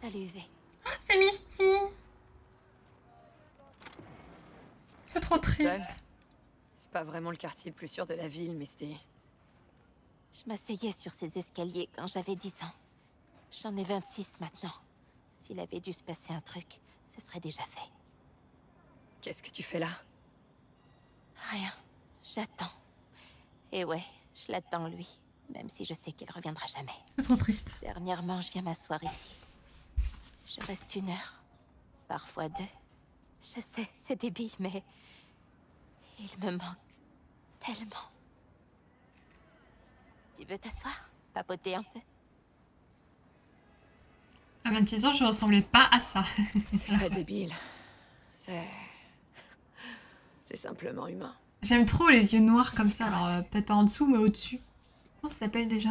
Salut, Vey. C'est Misty. C'est trop Seule. triste. C'est pas vraiment le quartier le plus sûr de la ville, Misty. Je m'asseyais sur ces escaliers quand j'avais 10 ans. J'en ai 26 maintenant. S'il avait dû se passer un truc, ce serait déjà fait. Qu'est-ce que tu fais là? Rien. J'attends. Et ouais, je l'attends lui. Même si je sais qu'il reviendra jamais. C'est trop triste. Dernièrement, je viens m'asseoir ici. Je reste 1 heure. Parfois 2. Je sais, c'est débile, mais... il me manque tellement. Tu veux t'asseoir? Papoter un peu? À 26 ans, je ressemblais pas à ça. C'est pas débile. C'est simplement humain. J'aime trop les yeux noirs comme ça. Alors, peut-être pas en dessous, mais au-dessus. Comment ça s'appelle déjà?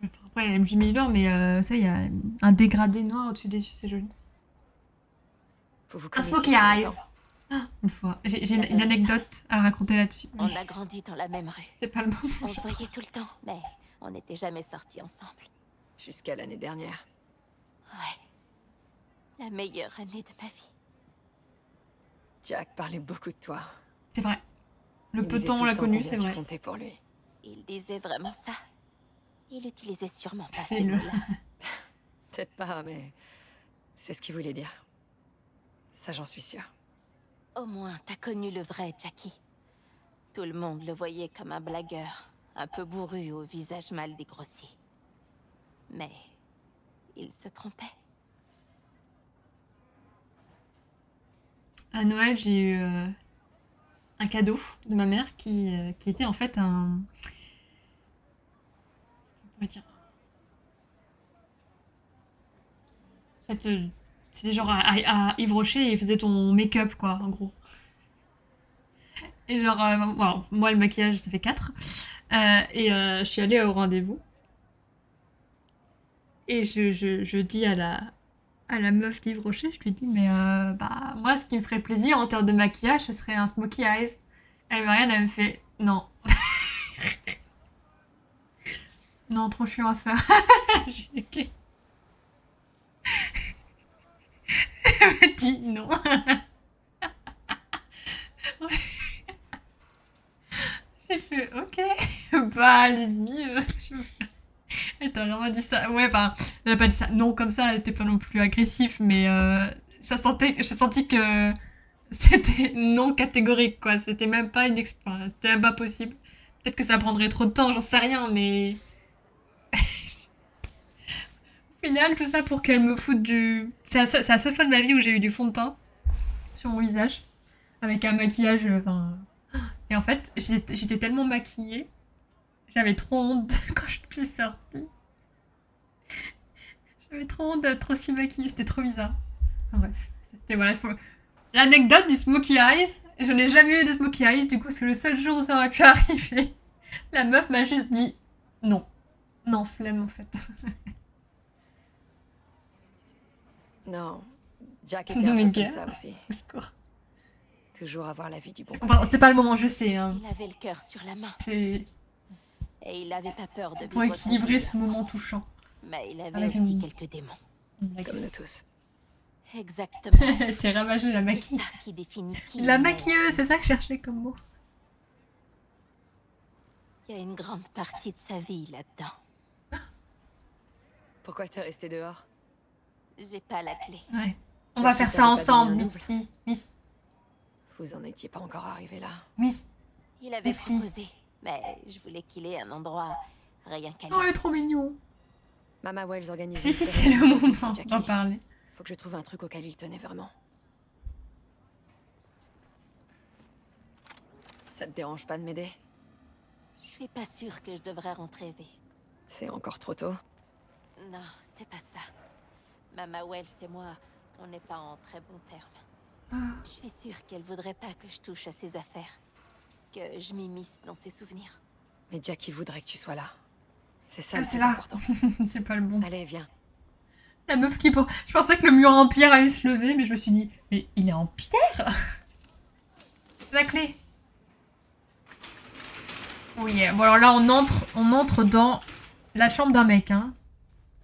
Enfin, après, il y a Jimmy Miller, mais ça, il y a un dégradé noir au-dessus des yeux, c'est joli. Vous vous Un connaissez smoky depuis eyes. longtemps? Ah, une fois. J'ai une anecdote à raconter là-dessus. On a grandi dans la même rue. C'est pas le moment. On se voyait tout le temps, mais on n'était jamais sortis ensemble. Jusqu'à l'année dernière. Ouais. La meilleure année de ma vie. Jack parlait beaucoup de toi. C'est vrai. Le Il peu de disait temps tout on le l'a temps connu, combien c'est tu vrai. comptais pour lui. Il disait vraiment ça. Il utilisait sûrement pas C'est ces le- mots-là. Peut-être pas, mais c'est ce qu'il voulait dire. Ça, j'en suis sûre. Au moins, t'as connu le vrai Jackie. Tout le monde le voyait comme un blagueur, un peu bourru au visage mal dégrossi. Mais il se trompait. À Noël, j'ai eu un cadeau de ma mère qui était en fait un... on pourrait dire... En fait, c'était genre à Yves Rocher et il faisait ton make-up, quoi, en gros. Et genre, bon, moi, le maquillage, ça fait 4. Je suis allée au rendez-vous. Et je dis à la meuf d'Yves Rocher, je lui dis, mais bah, moi, ce qui me ferait plaisir en termes de maquillage, ce serait un smoky eyes. Elle me regarde, elle me fait, non. Non, trop chiant à faire. J'ai dit, ok. Elle m'a dit non. Ouais. J'ai fait, ok, bah allez-y. Elle t'a vraiment dit ça. Ouais, enfin, elle a pas dit ça. Non, comme ça, elle était pas non plus agressive, mais j'ai senti que c'était non catégorique, quoi. C'était même pas enfin, c'était même pas possible. Peut-être que ça prendrait trop de temps, j'en sais rien, mais... Au final, tout ça pour qu'elle me foute du... C'est la seule fois de ma vie où j'ai eu du fond de teint sur mon visage, avec un maquillage, enfin... Et en fait, j'étais tellement maquillée, j'avais trop honte quand je suis sortie. J'avais trop honte d'être aussi maquillée, c'était trop bizarre. Enfin, bref, c'était voilà. L'anecdote du smoky eyes, je n'ai jamais eu de smoky eyes, du coup, c'est le seul jour où ça aurait pu arriver. La meuf m'a juste dit non. Non, flemme en fait. Non, Jack était un Mais peu gars, comme ça aussi. au secours. Toujours avoir la vie du bon Enfin, côté. c'est pas le moment, je sais. Hein. Il avait le cœur sur la main. C'est Et il avait pas peur de pour vivre équilibrer son ce moment touchant. Mais il avait Avec aussi une- quelques démons. Comme nous tous. Exactement. T'es ravagée la C'est maquille. ça qui définit qui La il est. maquilleuse, c'est ça que je cherchais comme mot. Il y a une grande partie de sa vie là-dedans. Pourquoi t'es resté dehors? J'ai pas la clé. Ouais. On Jack va faire t'avait ça pas ensemble, donné un double. Misty. Vous en étiez pas encore arrivé là. Il avait Misty. proposé, mais je voulais qu'il ait un endroit rien qu'à lui. Oh, il est trop mignon. Mama Wells organise. Si, une si, c'est cérémonie le pour moment Jackie. d'en parler. Faut que je trouve un truc auquel il tenait vraiment. Ça te dérange pas de m'aider? Je suis pas sûre que je devrais rentrer, V. C'est encore trop tôt. Non, c'est pas ça. Mama Wells et moi, on n'est pas en très bons termes. Je suis sûre qu'elle voudrait pas que je touche à ses affaires. Que je m'immisce dans ses souvenirs. Mais Jackie voudrait que tu sois là. C'est ça Ah, le c'est plus là. important. C'est pas le bon. Allez, viens. La meuf qui... Je pensais que le mur en pierre allait se lever, mais je me suis dit, mais il est en pierre. La clé. Oui, bon alors là on entre dans la chambre d'un mec, hein.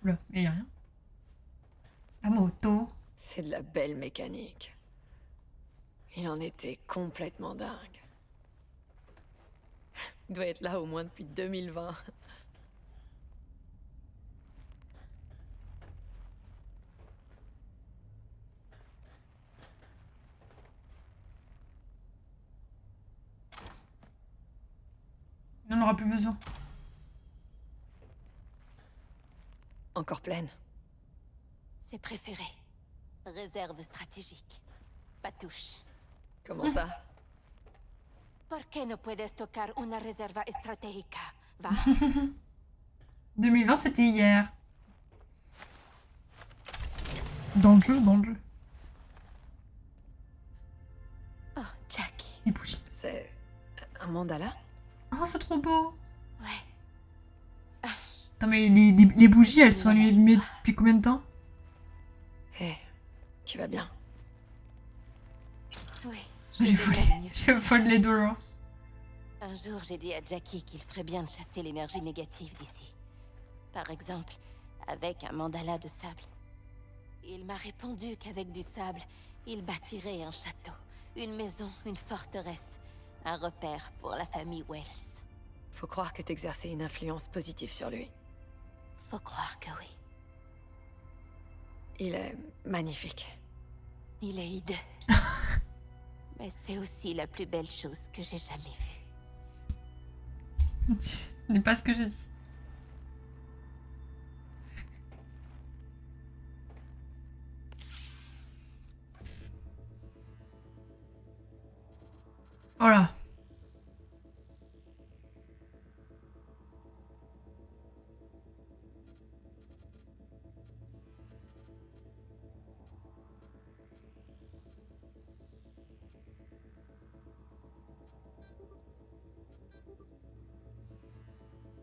Oula, mais y a rien. La moto. C'est de la belle mécanique. Il en était complètement dingue. Il doit être là au moins depuis 2020. Il n'en aura plus besoin. Encore pleine. C'est préféré. Réserve stratégique. Pas touche. Comment ça? ¿Por qué no puedes tocar una reserva estratégica? Va. 2020, c'était hier. Dans le jeu, dans le jeu. Oh, Jackie. Des bougies. C'est un mandala? Oh, c'est trop beau. Ouais. Non mais les bougies, elles sont allumées depuis combien de temps? Hé, tu vas bien? Oui. J'ai volé les Dolores. Un jour, j'ai dit à Jackie qu'il ferait bien de chasser l'énergie négative d'ici. Par exemple, avec un mandala de sable. Il m'a répondu qu'avec du sable, il bâtirait un château, une maison, une forteresse, un repère pour la famille Wells. Faut croire que t'exerçais une influence positive sur lui. Faut croire que oui. Il est magnifique. Il est hideux. Mais c'est aussi la plus belle chose que j'ai jamais vue. Ce n'est pas ce que j'ai dit. Voilà.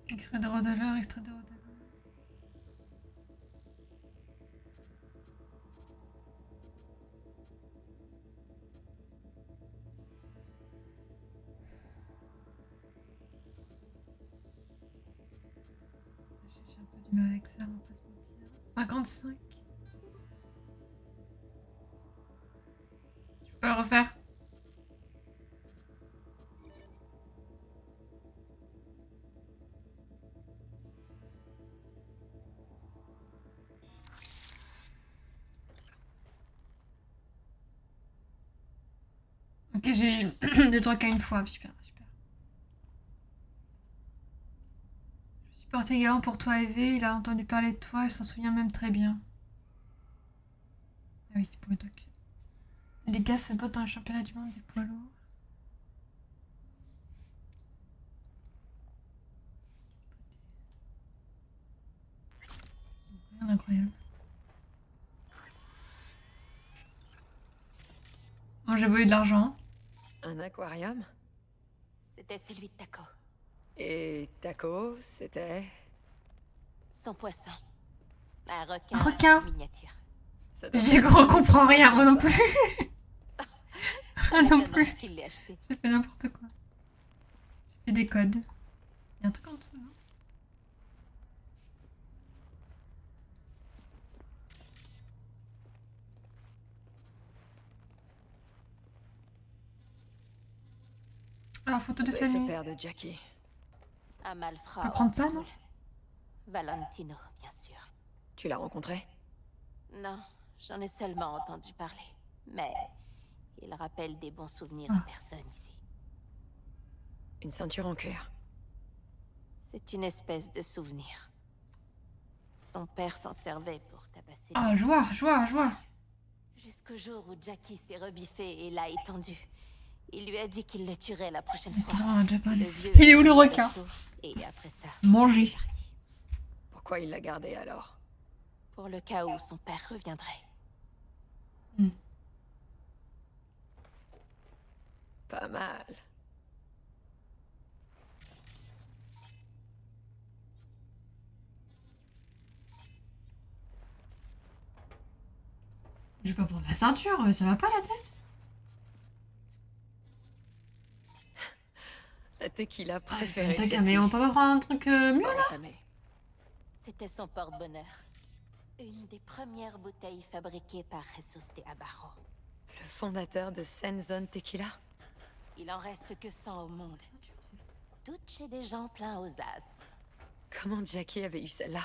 Extrait de Rodeleur, extrait de Rodeleur. J'ai un peu du mal avec ça, on va pas se mentir. 55. Je peux pas le refaire. Ok, j'ai deux trucs à une fois, super, super. Je suis porté garant pour toi, Eve. Il a entendu parler de toi, il s'en souvient même très bien. Ah oui, c'est pour le doc. Les gars se battent dans le championnat du monde des poids lourds. Rien d'incroyable. Bon, j'ai volé de l'argent. Un aquarium? C'était celui de Taco. Et Taco, c'était... Son poisson. Un requin. Un requin. Miniature. J'y comprends rien, moi non plus. Moi non plus. Qu'il l'ait acheté. J'ai fait n'importe quoi. J'ai fait des codes. Il y a un truc en dessous, non? Ah, photo de famille. Le père de Jackie. Un malfrat. Tu peux prendre ça, non? Valentino, bien sûr. Tu l'as rencontré? Non, j'en ai seulement entendu parler. Mais il rappelle des bons souvenirs Ah. à personne ici. Une ceinture en cuir. C'est une espèce de souvenir. Son père s'en servait pour tabasser. Ah, joie, joie, joie. Jusqu'au jour où Jackie s'est rebiffé et l'a étendu. Il lui a dit qu'il le tuerait la prochaine Mais fois. c'est vrai, on a déjà parlé. Le vieux Il est où le au requin? resto, et après ça, Manger. Pourquoi il l'a gardé alors? pour le cas où son père reviendrait. Pas mal. Je vais pas prendre la ceinture, ça va pas la tête? La tequila préférée. Mais on peut pas prendre un truc mieux là? C'était son porte-bonheur. Une des premières bouteilles fabriquées par Jesus de Abarro. Le fondateur de Senzone Tequila? Il en reste que 100 au monde. Toutes chez des gens pleins aux as. Comment Jackie avait eu celle-là?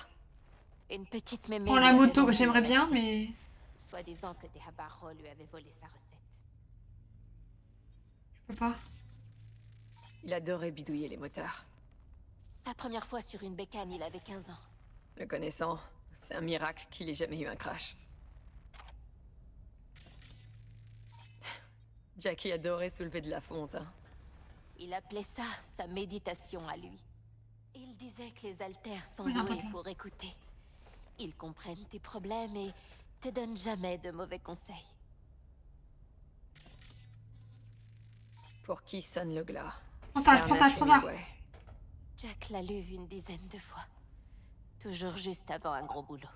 Une petite mémé. Prends la lui avait moto, vendu j'aimerais au bien, Mexique. mais Soi-disant que des Habarro lui avaient volé sa recette. je peux pas. Il adorait bidouiller les moteurs. Sa première fois sur une bécane, il avait 15 ans. Le connaissant, c'est un miracle qu'il ait jamais eu un crash. Jackie adorait soulever de la fonte, hein. Il appelait ça sa méditation à lui. Il disait que les haltères sont Oui, doués attends. pour écouter. Ils comprennent tes problèmes et te donnent jamais de mauvais conseils. Pour qui sonne le glas? Prends ça, je prends ça, je prends ça. Ouais. Jack l'a lu une dizaine de fois. Toujours juste avant un gros boulot.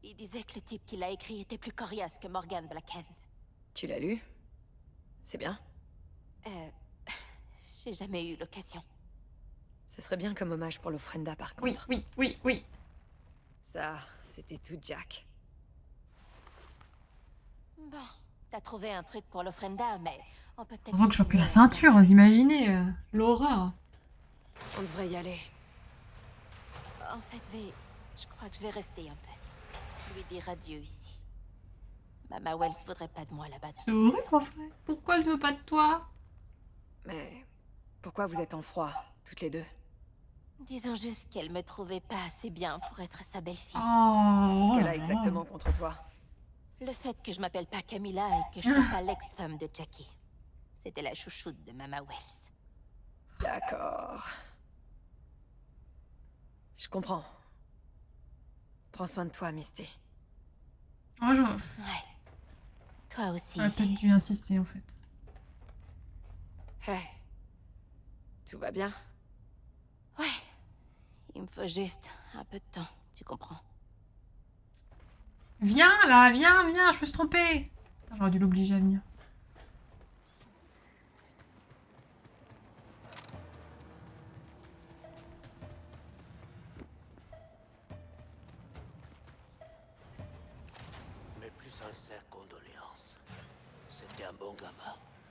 Il disait que le type qui l'a écrit était plus coriace que Morgan Blackhand. Tu l'as lu? C'est bien? J'ai jamais eu l'occasion. Ce serait bien comme hommage pour l'Ofrenda, par Oui, contre. oui, oui, oui. Ça, c'était tout Jack. Bon, t'as trouvé un truc pour l'Ofrenda, mais on peut peut-être... Heureusement que je chope que la ceinture, vous imaginez l'horreur. On devrait y aller. En fait, V, je crois que je vais rester un peu. Lui dire adieu ici. Mama Wells voudrait pas de moi là-bas. C'est horrible, en vrai. Pourquoi elle veut pas de toi? Mais pourquoi vous êtes en froid, toutes les deux? Disons juste qu'elle me trouvait pas assez bien pour être sa belle-fille. Oh. Qu'est-ce qu'elle a exactement contre toi? Le fait que je m'appelle pas Camilla et que je sois pas l'ex-femme de Jackie. C'était la chouchoute de Mama Wells. D'accord. Je comprends. Prends soin de toi, Misty. Oh, je... Ouais. Toi aussi. J'aurais peut-être dû insister, en fait. Hey. Tout va bien? Ouais. Il me faut juste un peu de temps, tu comprends. Viens, là, viens, viens, je me suis trompée. Putain, j'aurais dû l'obliger à venir. Mes plus sincères condoléances. C'était un bon gamin.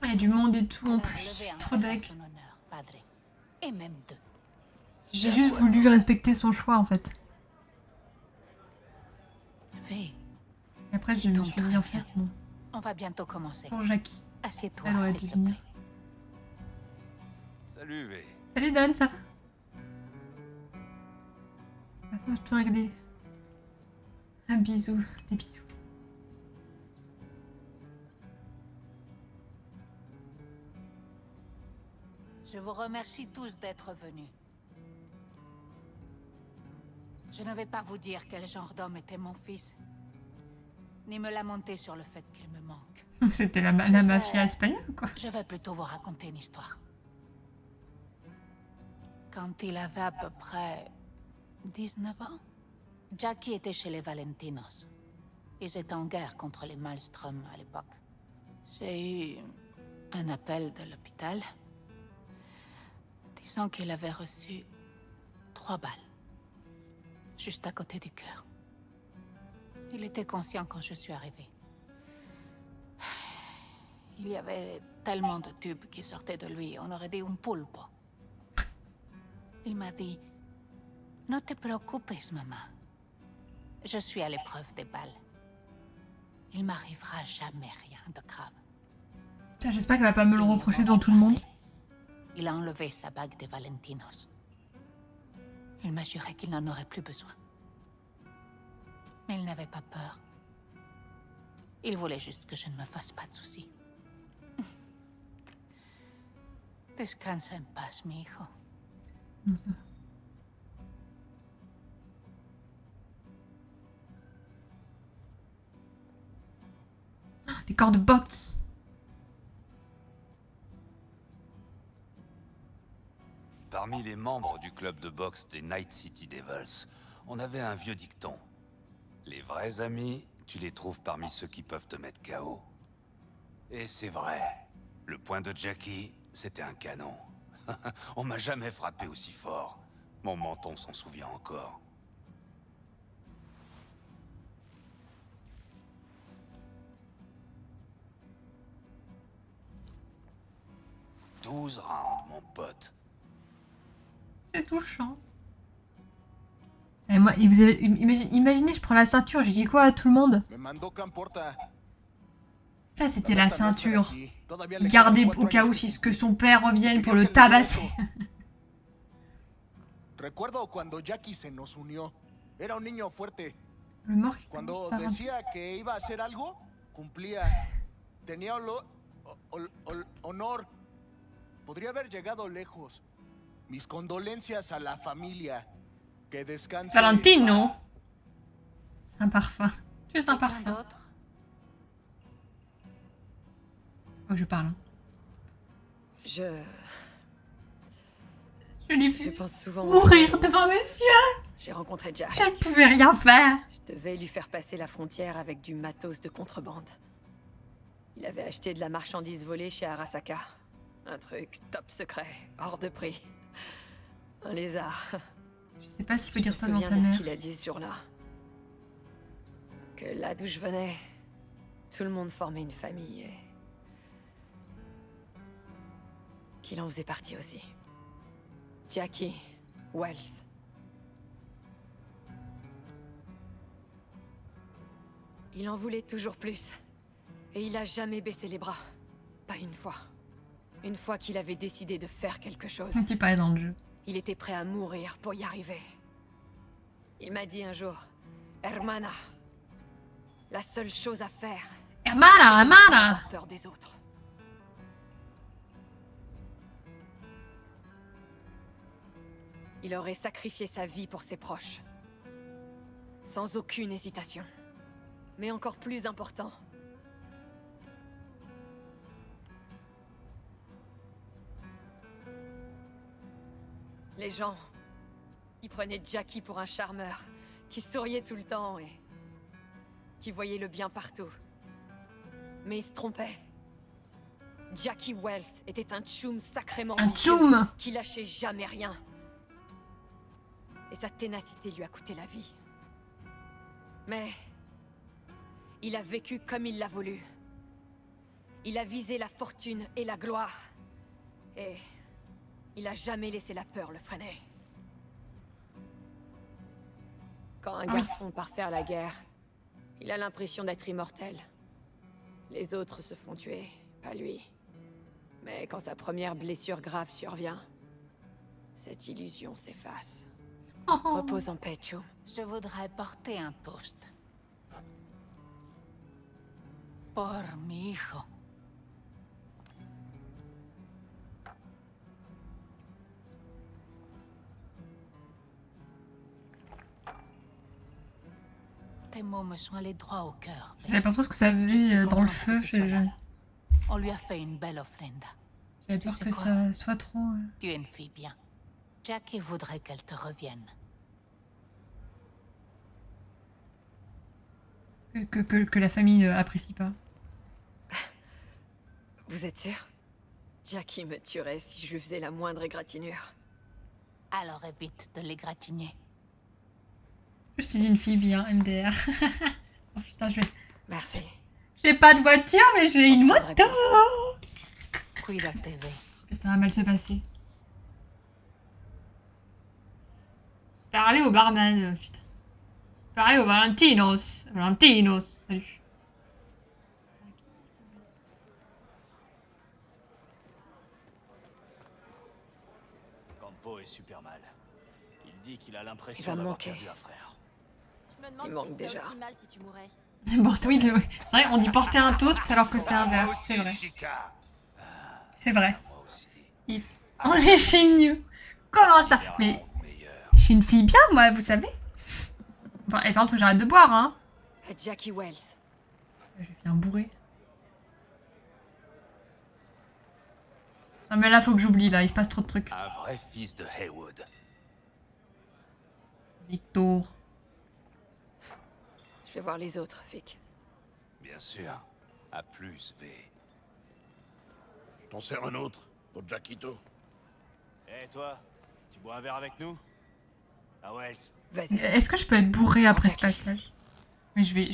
Il y a du monde et tout, en Alors, plus. levez un Trop verre en deck. son honneur, padre. Et même deux. J'ai juste voulu respecter son choix, en fait. V, Et après, je me suis dit, en fait, non. on va bientôt commencer. Pour Jackie. Assieds-toi, Elle aurait s'il dû te venir. plaît. Salut, V. Salut Dan, ça va? De toute façon, je peux régler. Un bisou, des bisous. Je vous remercie tous d'être venus. Je ne vais pas vous dire quel genre d'homme était mon fils, ni me lamenter sur le fait qu'il me manque. C'était la mafia espagnole, quoi. Je vais plutôt vous raconter une histoire. Quand il avait à peu près 19 ans, Jackie était chez les Valentinos. Ils étaient en guerre contre les Malmström à l'époque. J'ai eu un appel de l'hôpital disant qu'il avait reçu 3 balles, juste à côté du cœur. Il était conscient quand je suis arrivée. Il y avait tellement de tubes qui sortaient de lui, on aurait dit un pulpo. Il m'a dit, « Ne te préoccupes, maman. Je suis à l'épreuve des balles. Il m'arrivera jamais rien de grave. » Putain, j'espère qu'elle va pas me le reprocher devant tout le monde. Il a enlevé sa bague des Valentinos. Il m'a juré qu'il n'en aurait plus besoin. Mais il n'avait pas peur. Il voulait juste que je ne me fasse pas de soucis. Descansa en paz, mi hijo. Non, ça va. Ah, les corps de boxe. Parmi les membres du club de boxe des Night City Devils, on avait un vieux dicton. Les vrais amis, tu les trouves parmi ceux qui peuvent te mettre KO. Et c'est vrai. Le poing de Jackie, c'était un canon. On m'a jamais frappé aussi fort. Mon menton s'en souvient encore. 12 rounds, mon pote. C'est touchant. Et moi, imaginez, je prends la ceinture, je dis quoi à tout le monde? Ça, c'était la ceinture. Gardée au cas où si que son père revienne pour le tabasser. Recuerdo cuando Jackie se nos unió. Era un niño fuerte. Le mort qui Cuando decía que iba a hacer algo, cumplía. Tenía honor. Podría haber llegado lejos. Mis condolencias a la familia. Que descanse. Valentino. C'est un parfum. Juste un parfum. Oh, je parle. Je l'ai vu pense souvent mourir devant mes yeux. J'ai rencontré Jack. Je ne pouvais rien faire. Je devais lui faire passer la frontière avec du matos de contrebande. Il avait acheté de la marchandise volée chez Arasaka. Un truc top secret, hors de prix. Un lézard. Je sais pas s'il faut dire ça dans Je sa me souviens de mère. ce qu'il a dit ce jour-là. Que là d'où je venais, tout le monde formait une famille et... qu'il en faisait partie aussi. Jackie Wells. Il en voulait toujours plus. Et il a jamais baissé les bras. Pas une fois. Une fois qu'il avait décidé de faire quelque chose. Tu parlais dans le jeu. Il était prêt à mourir pour y arriver. Il m'a dit un jour, Hermana, la seule chose à faire, Hermana, c'est de ne pas hermana. avoir peur des autres. Il aurait sacrifié sa vie pour ses proches. Sans aucune hésitation. Mais encore plus important, les gens, ils prenaient Jackie pour un charmeur, qui souriait tout le temps et qui voyait le bien partout. Mais ils se trompaient. Jackie Wells était un tchoum sacrément Un ambitieux, tchoum. qui lâchait jamais rien. Et sa ténacité lui a coûté la vie. Mais il a vécu comme il l'a voulu. Il a visé la fortune et la gloire. Et il a jamais laissé la peur le freiner. Quand un garçon part faire la guerre, il a l'impression d'être immortel. Les autres se font tuer, pas lui. Mais quand sa première blessure grave survient, cette illusion s'efface. Repose en paix, Chum. Je voudrais porter un toast. Por mi hijo. Tes mots me sont allés droit au cœur. Je savais pas trop ce que ça faisait dans le feu. On lui a fait une belle offrande. J'avais peur que ça soit trop... Tu es une fille bien. Jackie voudrait qu'elle te revienne. Que la famille apprécie pas. Vous êtes sûr? Jackie me tuerait si je lui faisais la moindre égratignure. Alors évite de l'égratigner. Je suis une fille bien, MDR. Oh putain, je vais... Merci. J'ai pas de voiture, mais j'ai une moto. Cuídate de. Ça va mal se passer. Parlez au barman, putain. Parlez au Valentinos. Valentinos, salut. Campo est super mal. Il dit qu'il a Il l'impression va me d'avoir manquer. perdu un frère. Je me demande Il si manque ce déjà. serait aussi mal si tu mourais. Bon, oui, c'est vrai, on dit porter un toast alors que c'est un verre. C'est vrai. C'est vrai. On est géniaux. Comment ça? Mais je suis une fille bien, moi, vous savez. Enfin, et enfin, j'arrête de boire, hein. À Jackie Wells. Je viens bourrer. Non mais là, faut que j'oublie, là. Il se passe trop de trucs. Un vrai fils de Haywood. Victor. Je vais voir les autres, Vic. Bien sûr. À plus, V. Je t'en sers un autre, pour Jackito. Eh toi, tu bois un verre avec nous? Ah Wells. Vas-y. Est-ce que je peux être bourré après ce passage? Mais je vais...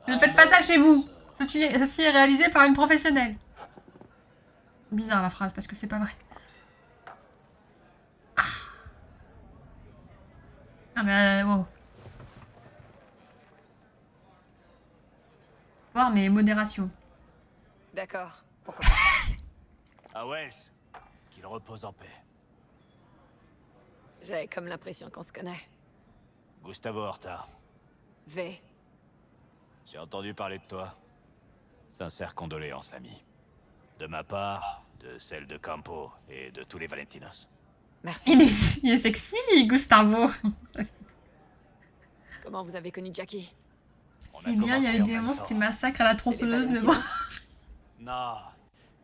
Ne faites pas ça chez vous. Ceci est réalisé par une professionnelle. Bizarre la phrase, parce que c'est pas vrai. Ah mais wow. Voir mais modération. D'accord, pourquoi pas. À Wells, qu'il repose en paix. J'ai comme l'impression qu'on se connaît. Gustavo Horta, V. j'ai entendu parler de toi. Sincères condoléances, l'ami. De ma part, de celle de Campo et de tous les Valentinos. Merci. Il est sexy, Gustavo. Comment vous avez connu Jackie? C'est bien, il y a eu des moments, c'était massacre à la tronçonneuse, mais bon. Non,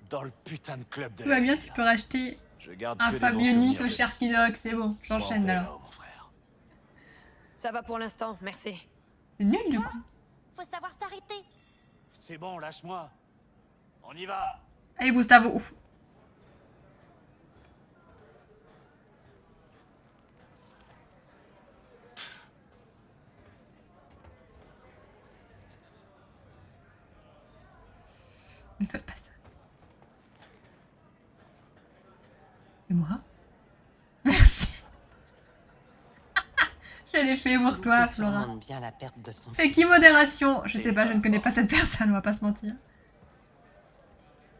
dans le putain de club de Tout va bien, tu peux racheter Je garde un que des bons Fabioni souvenirs au de- Sharky Dog, c'est bon, Sois en j'enchaîne paix, alors. là-haut, mon frère. Ça va pour l'instant, merci. C'est nul du coup. Faut savoir s'arrêter. C'est bon, lâche-moi. On y va. Allez, Gustavo. Ne fais pas ça. C'est moi? Merci. Je l'ai fait pour toi, Flora. Bien la perte de son C'est qui modération? Je sais pas, je ne connais pas cette personne, on va pas se mentir.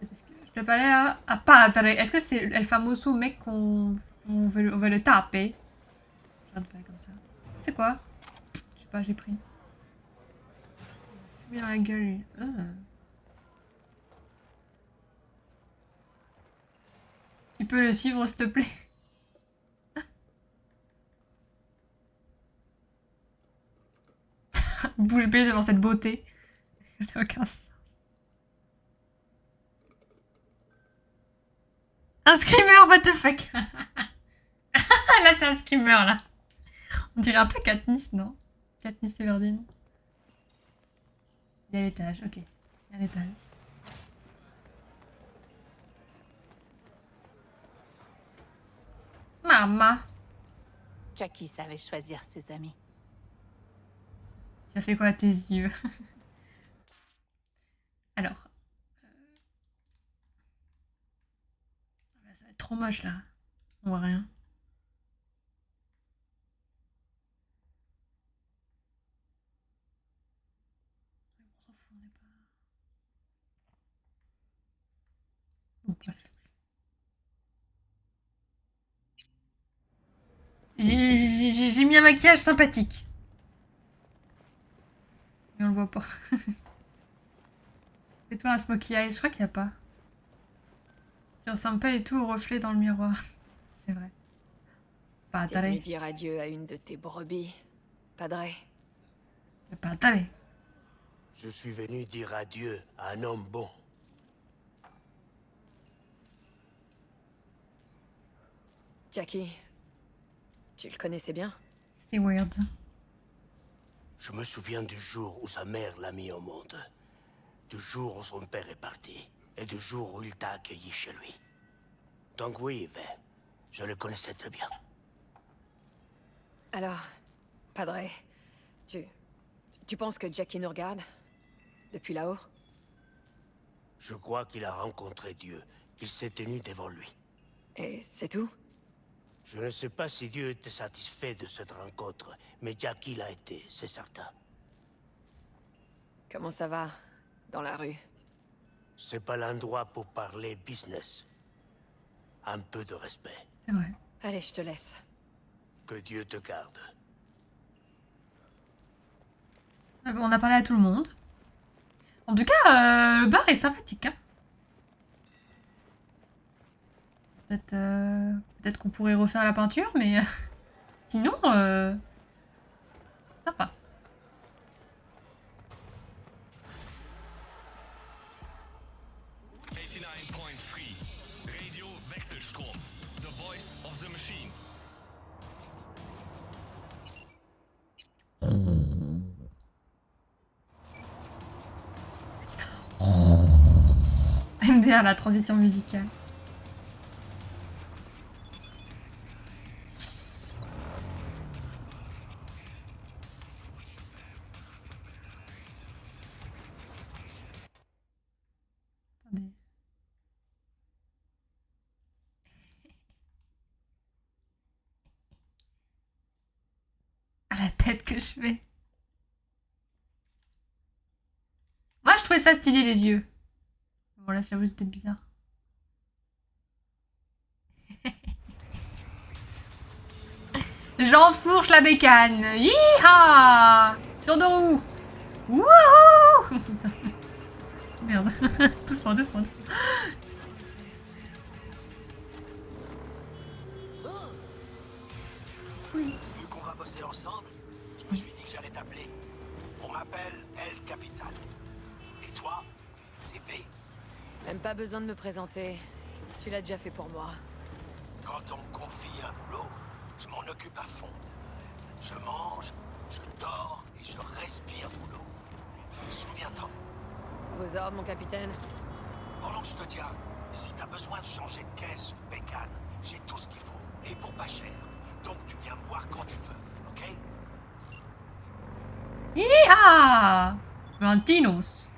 Parce que je peux pas aller à padre. Est-ce que c'est El Famoso mec qu'on on veut le taper? Je regarde pas comme ça. C'est quoi? Je sais pas, j'ai pris. Bien la gueule, lui. Ah. Tu peux le suivre, s'il te plaît? Bouche bée devant cette beauté. Ça n'a aucun sens. Un screamer, what the fuck? Là, c'est un screamer, là. On dirait un peu Katniss, non? Katniss Everdeen. Il y a l'étage, ok. Il y a l'étage. Maman. Jackie savait choisir ses amis. Tu as fait quoi à tes yeux? Alors. Ça va être trop moche là. On voit rien. Bon, bref. J'ai mis un maquillage sympathique. Mais on le voit pas. Fais-toi un smokey eye, je crois qu'il n'y a pas. Tu ressembles pas du tout au reflet dans le miroir. C'est vrai. Pas T'es venu attendez. dire adieu à une de tes brebis, Padre. Pas attendez. Je suis venu dire adieu à un homme bon. Jackie, tu le connaissais bien? C'est weird. Je me souviens du jour où sa mère l'a mis au monde. Du jour où son père est parti. Et du jour où il t'a accueilli chez lui. Donc oui, Yves, je le connaissais très bien. Alors, Padre, tu penses que Jackie nous regarde? Depuis là-haut? Je crois qu'il a rencontré Dieu, qu'il s'est tenu devant lui. Et c'est tout? Je ne sais pas si Dieu était satisfait de cette rencontre, mais Jackie l'a été, c'est certain. Comment ça va, dans la rue? C'est pas l'endroit pour parler business. Un peu de respect. C'est vrai. Allez, je te laisse. Que Dieu te garde. On a parlé à tout le monde. En tout cas, le bar est sympathique. Hein. Peut-être qu'on pourrait refaire la peinture, mais sinon, sympa. Radio Wechselstrom. The voice of the machine. MDR, la transition musicale. Attendez. que je fais? Moi, je trouvais ça stylé, les yeux. Bon, là, j'avoue, c'était bizarre. J'enfourche la bécane. Yeeha! Sur deux roues. Wouhou! Merde. Doucement, doucement, doucement. Vu qu'on va bosser ensemble, je me suis dit que j'allais t'appeler. On m'appelle El Capitan. Et toi, c'est V. Même pas besoin de me présenter. Tu l'as déjà fait pour moi. Quand on me confie un boulot, je m'en occupe à fond. Je mange, je dors et je respire boulot. Souviens-t'en. Vos ordres, mon capitaine. Pendant que je te tiens, si t'as besoin de changer de caisse ou de bécane, j'ai tout ce qu'il faut. Et pour pas cher. Donc tu viens me voir quand tu veux, ok? Yeeha! Valentinos.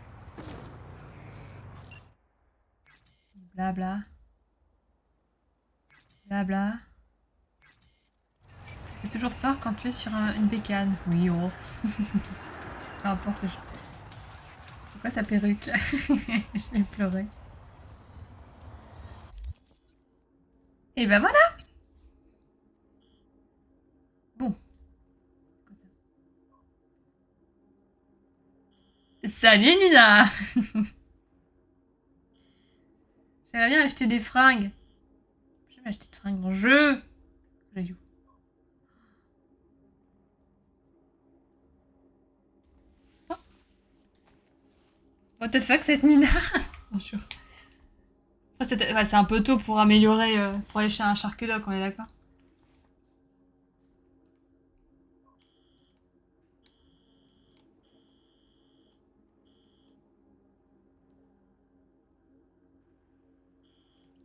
Blabla. Blabla. J'ai toujours peur quand tu es sur une bécane. Oui, oh. Peu importe. Pourquoi sa perruque là? Je vais pleurer. Et ben voilà! Bon. Salut Nina! J'aimerais bien acheter des fringues. J'ai jamais acheté de fringues dans le jeu. J'ai où? Oh. What the fuck cette Nina? Bonjour. Ouais, c'est un peu tôt pour améliorer, pour aller chez un charculoc, on est d'accord?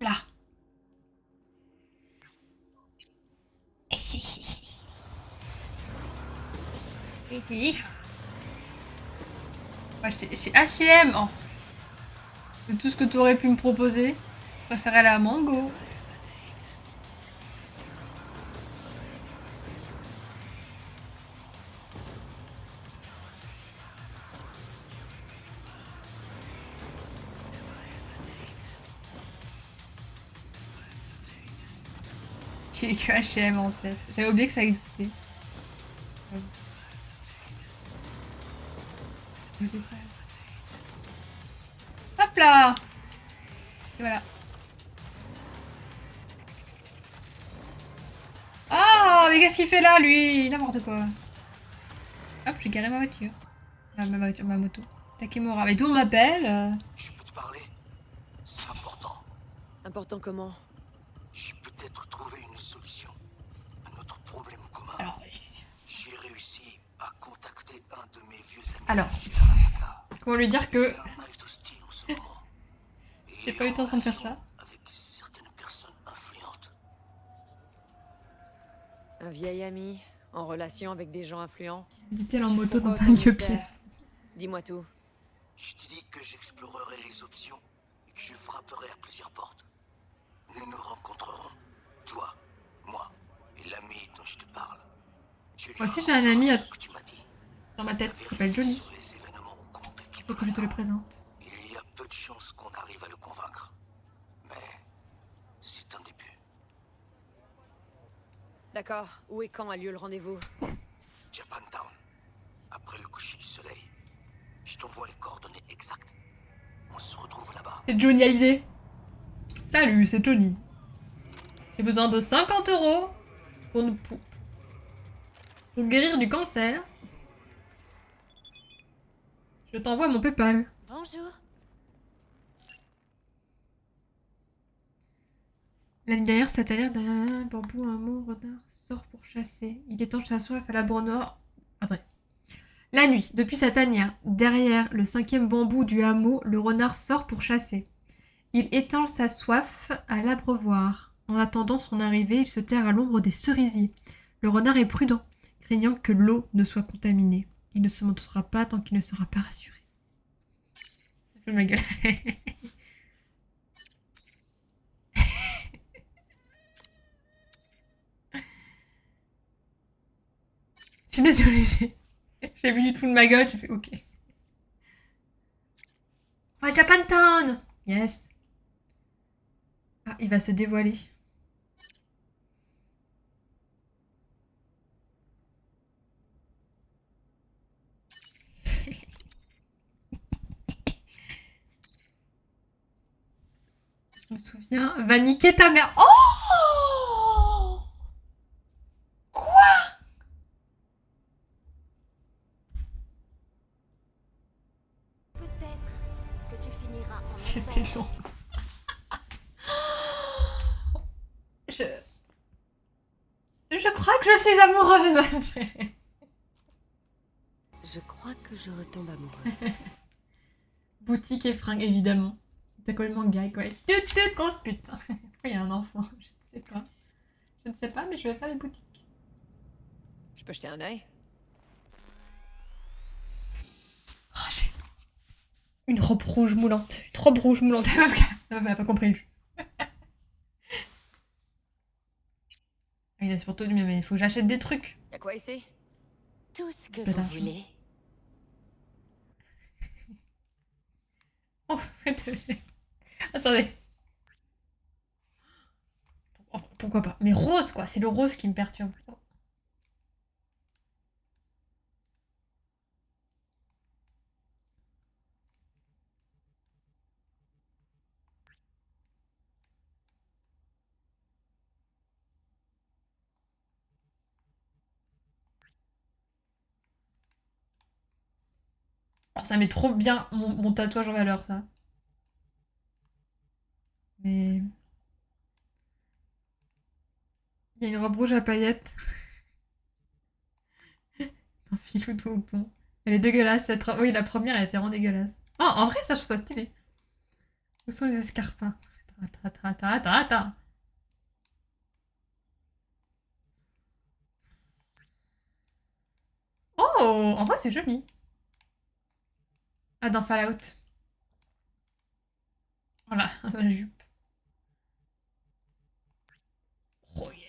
Là. Ouais, chez H&M, oh. De tout ce que tu aurais pu me proposer, je préférais la mango. J'ai que H&M en fait. J'avais oublié que ça existait. Hop là! Et voilà. Ah, mais qu'est-ce qu'il fait là, lui? N'importe quoi. Hop, j'ai garé ma voiture. Ma moto. Takemura. Mais tout le monde m'appelle. Je peux te parler? C'est important. Important comment? J'ai peut-être trouvé une solution à notre problème commun. Alors, j'ai réussi à contacter un de mes vieux amis. Alors, comment lui dire que j'ai pas eu le temps de faire ça. Avec certaines personnes influentes. Un vieil ami, en relation avec des gens influents. Dit-elle en moto dans Pourquoi un autant de lieu mystère? piètre. Dis-moi tout. Je t'ai dit que j'explorerai les options et que je frapperai à plusieurs portes. Nous nous rencontrerons, toi, moi et l'ami dont je te parle. Moi aussi j'ai un ami dans ma tête, il s'appelle Johnny. Faut que je te le présente. Il y a peu de chances qu'on arrive à le convaincre. Mais c'est un début. D'accord. Où et quand a lieu le rendez-vous? Japantown. Après le coucher du soleil. Je t'envoie les coordonnées exactes. On se retrouve là-bas. C'est Johnny Hallyday. Salut, c'est Johnny. J'ai besoin de 50 € pour guérir du cancer. Je t'envoie mon PayPal. Bonjour. La ligne derrière, ça t'a l'air d'un bambou, un mot, renard sort pour chasser. Il étanche sa soif à la nord. Attendez. La nuit, depuis sa tanière, derrière le 5e bambou du hameau, le renard sort pour chasser. Il étanche sa soif à l'abreuvoir. En attendant son arrivée, il se terre à l'ombre des cerisiers. Le renard est prudent, craignant que l'eau ne soit contaminée. Il ne se montrera pas tant qu'il ne sera pas rassuré. Ça fait ma gueule. suis désolée, j'ai vu du tout de ma gueule, j'ai fait ok. Ouais, Japantown! Yes. Ah, il va se dévoiler. Je me souviens. Va niquer ta mère. Oh! Quoi? Peut-être que tu finiras en C'était enfer. long. Je crois que je suis amoureuse. Je crois que je retombe amoureuse. Boutique et fringues, évidemment. T'as complètement gag, ouais. Tut, grosse pute. Pourquoi il y a un enfant? Je ne sais pas. Je ne sais pas, mais je vais faire des boutiques. Je peux jeter un œil? Oh, j'ai une robe rouge moulante. Une robe rouge moulante. La meuf, elle a pas compris le jeu. Il laisse pour tout, mais il faut que j'achète des trucs. Y'a quoi ici? Tout ce que Pas vous d'argent. voulez. Oh, attendez. Oh, pourquoi pas? Mais rose, quoi. C'est le rose qui me perturbe. Oh, ça met trop bien mon tatouage en valeur, ça. Mais... Il y a une robe rouge à paillettes. Un filou de bon. Elle est dégueulasse, cette robe. Oui, la première, elle était vraiment dégueulasse. Oh, en vrai, ça, je trouve ça stylé. Où sont les escarpins? Attends. Oh, en vrai, c'est joli. Ah, dans Fallout. Voilà, la jupe. Oh yeah.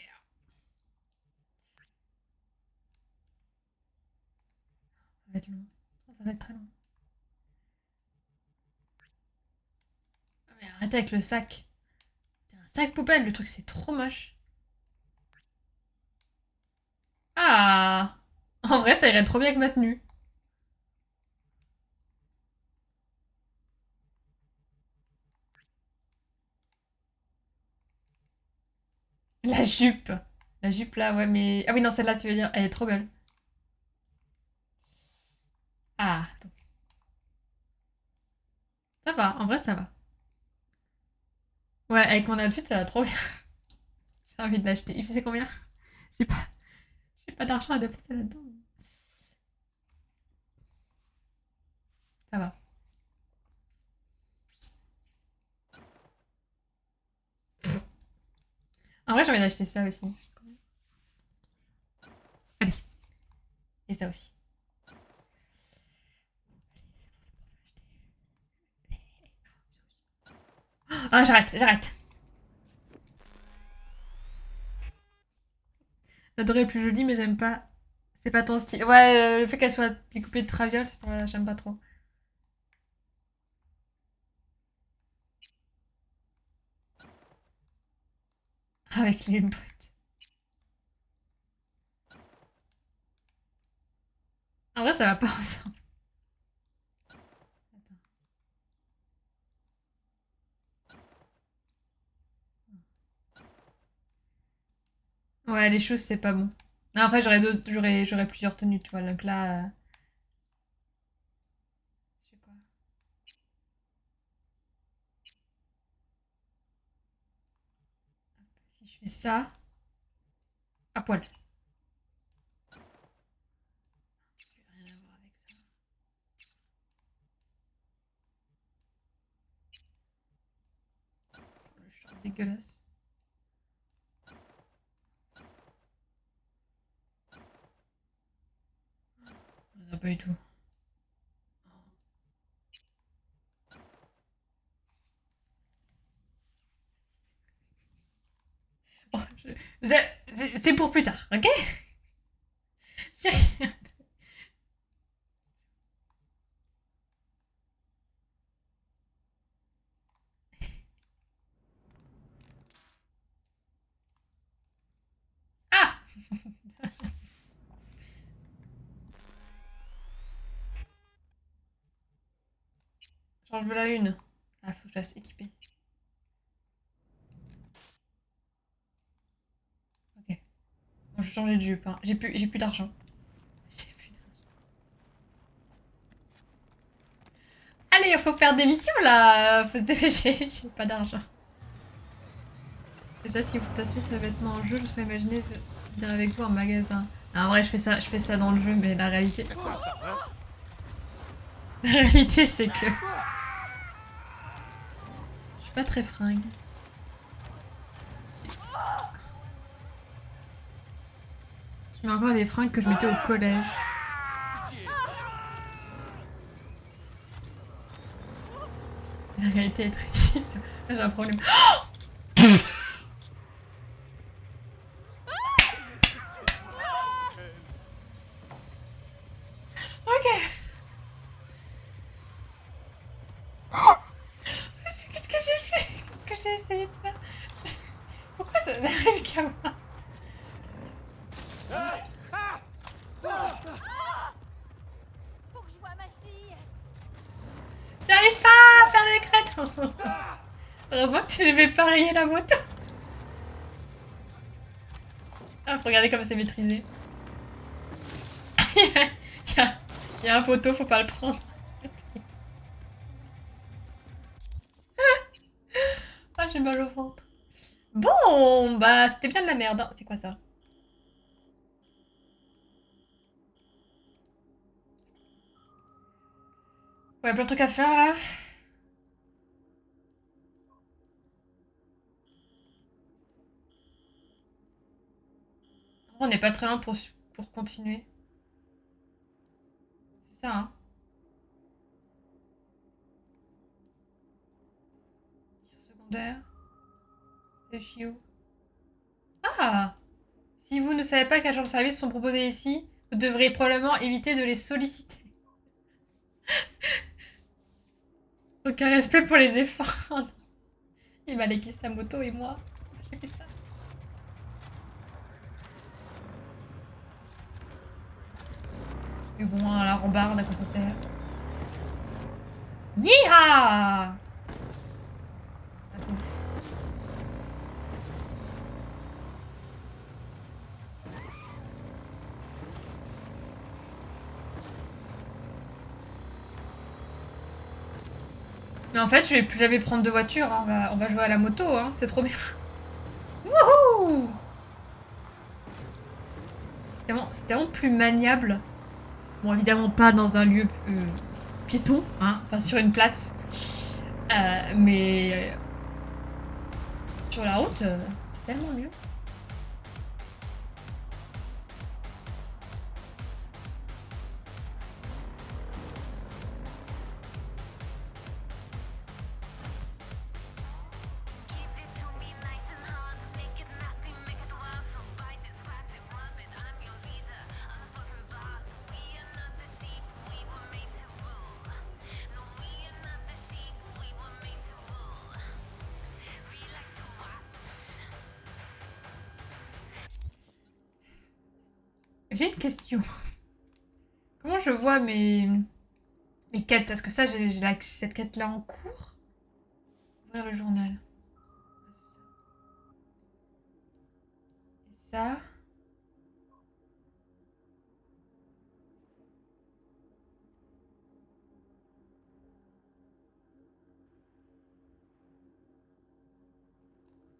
Ça va être long. Ça va être très long. Mais arrêtez avec le sac. C'est un sac poubelle, le truc, c'est trop moche. Ah! En vrai, ça irait trop bien avec ma tenue. La jupe. La jupe là, ouais, mais... Ah oui, non, celle-là, tu veux dire, elle est trop belle. Ah, attends. Ça va, en vrai, ça va. Ouais, avec mon outfit, ça va trop bien. J'ai envie de l'acheter. Il faisait combien? J'ai pas, j'ai pas d'argent à dépenser là-dedans. Ça va. En vrai, j'ai envie d'acheter ça aussi. Allez. Et ça aussi. Ah, j'arrête. La dorée est plus jolie, mais j'aime pas. C'est pas ton style. Ouais, le fait qu'elle soit découpée de traviole, c'est pas... j'aime pas trop. Avec les bottes. En vrai, ça va pas ensemble. Ouais, les choses, c'est pas bon. Non, après, j'aurais plusieurs tenues, tu vois. Donc là. Je sais quoi. Si je fais ça. À poil. Rien à voir avec ça. Le short dégueulasse. Non, pas du tout. Oh, c'est pour plus tard, ok? J'ai rien. Ah! Genre, je veux la une. Ah, faut que je la équiper. Ok. Bon, je vais changer de jupe. Hein. J'ai plus d'argent. Allez, il faut faire des missions là. Faut se dépêcher. J'ai pas d'argent. Déjà, si vous tasser ce vêtement en jeu, je peux imaginer venir avec vous en magasin. Ah, en vrai, je fais ça dans le jeu, mais la réalité. C'est quoi ça, hein? La réalité, c'est que. Je suis pas très fringue. Je mets encore des fringues que je mettais au collège. La réalité est très difficile. Là, j'ai un problème. Ok. Qu'est-ce que j'ai fait? Qu'est-ce que j'ai essayé de faire? Pourquoi ça n'arrive qu'à moi? Faut que je voie ma fille. J'arrive pas à faire des crêtes. Heureusement que tu devais pas rayer la moto. Ah, faut regarder comme c'est maîtrisé. Il y a un poteau, faut pas le prendre. Ah, j'ai mal au ventre. Bon, bah c'était bien de la merde. Hein. C'est quoi ça? Ouais, plein de trucs à faire là. On n'est pas très loin pour continuer. C'est ça, hein. Mission secondaire. C'est chiot. Ah! Si vous ne savez pas quels genre de services sont proposés ici, vous devriez probablement éviter de les solliciter. Aucun respect pour les défendre. Il m'a légué sa moto et moi, j'ai fait ça. Mais bon, la rambarde, à quoi ça sert? Yeeha! Mais en fait, je vais plus jamais prendre de voiture. Hein. On va jouer à la moto. Hein. C'est trop bien. Wouhou! C'est tellement plus maniable. Bon, évidemment pas dans un lieu piéton, hein, enfin sur une place. Mais sur la route, c'est tellement mieux. J'ai une question. Comment je vois mes quêtes? Est-ce que ça, j'ai cette quête-là en cours? Ouvrir le journal. Et ça...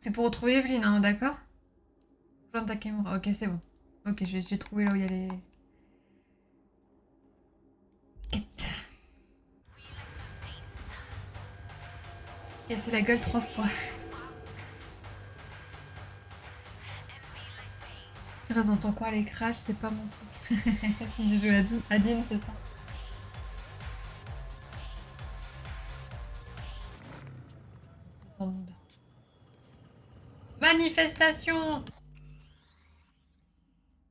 C'est pour retrouver Evelyne, hein, d'accord? Jean Takemura. Ok, c'est bon. Ok, j'ai trouvé là où il y a les... quêtes. Casser la gueule 3 fois. Tu restes dans ton coin, les crashs, c'est pas mon truc. Si je joue à Dune, c'est ça. Manifestation!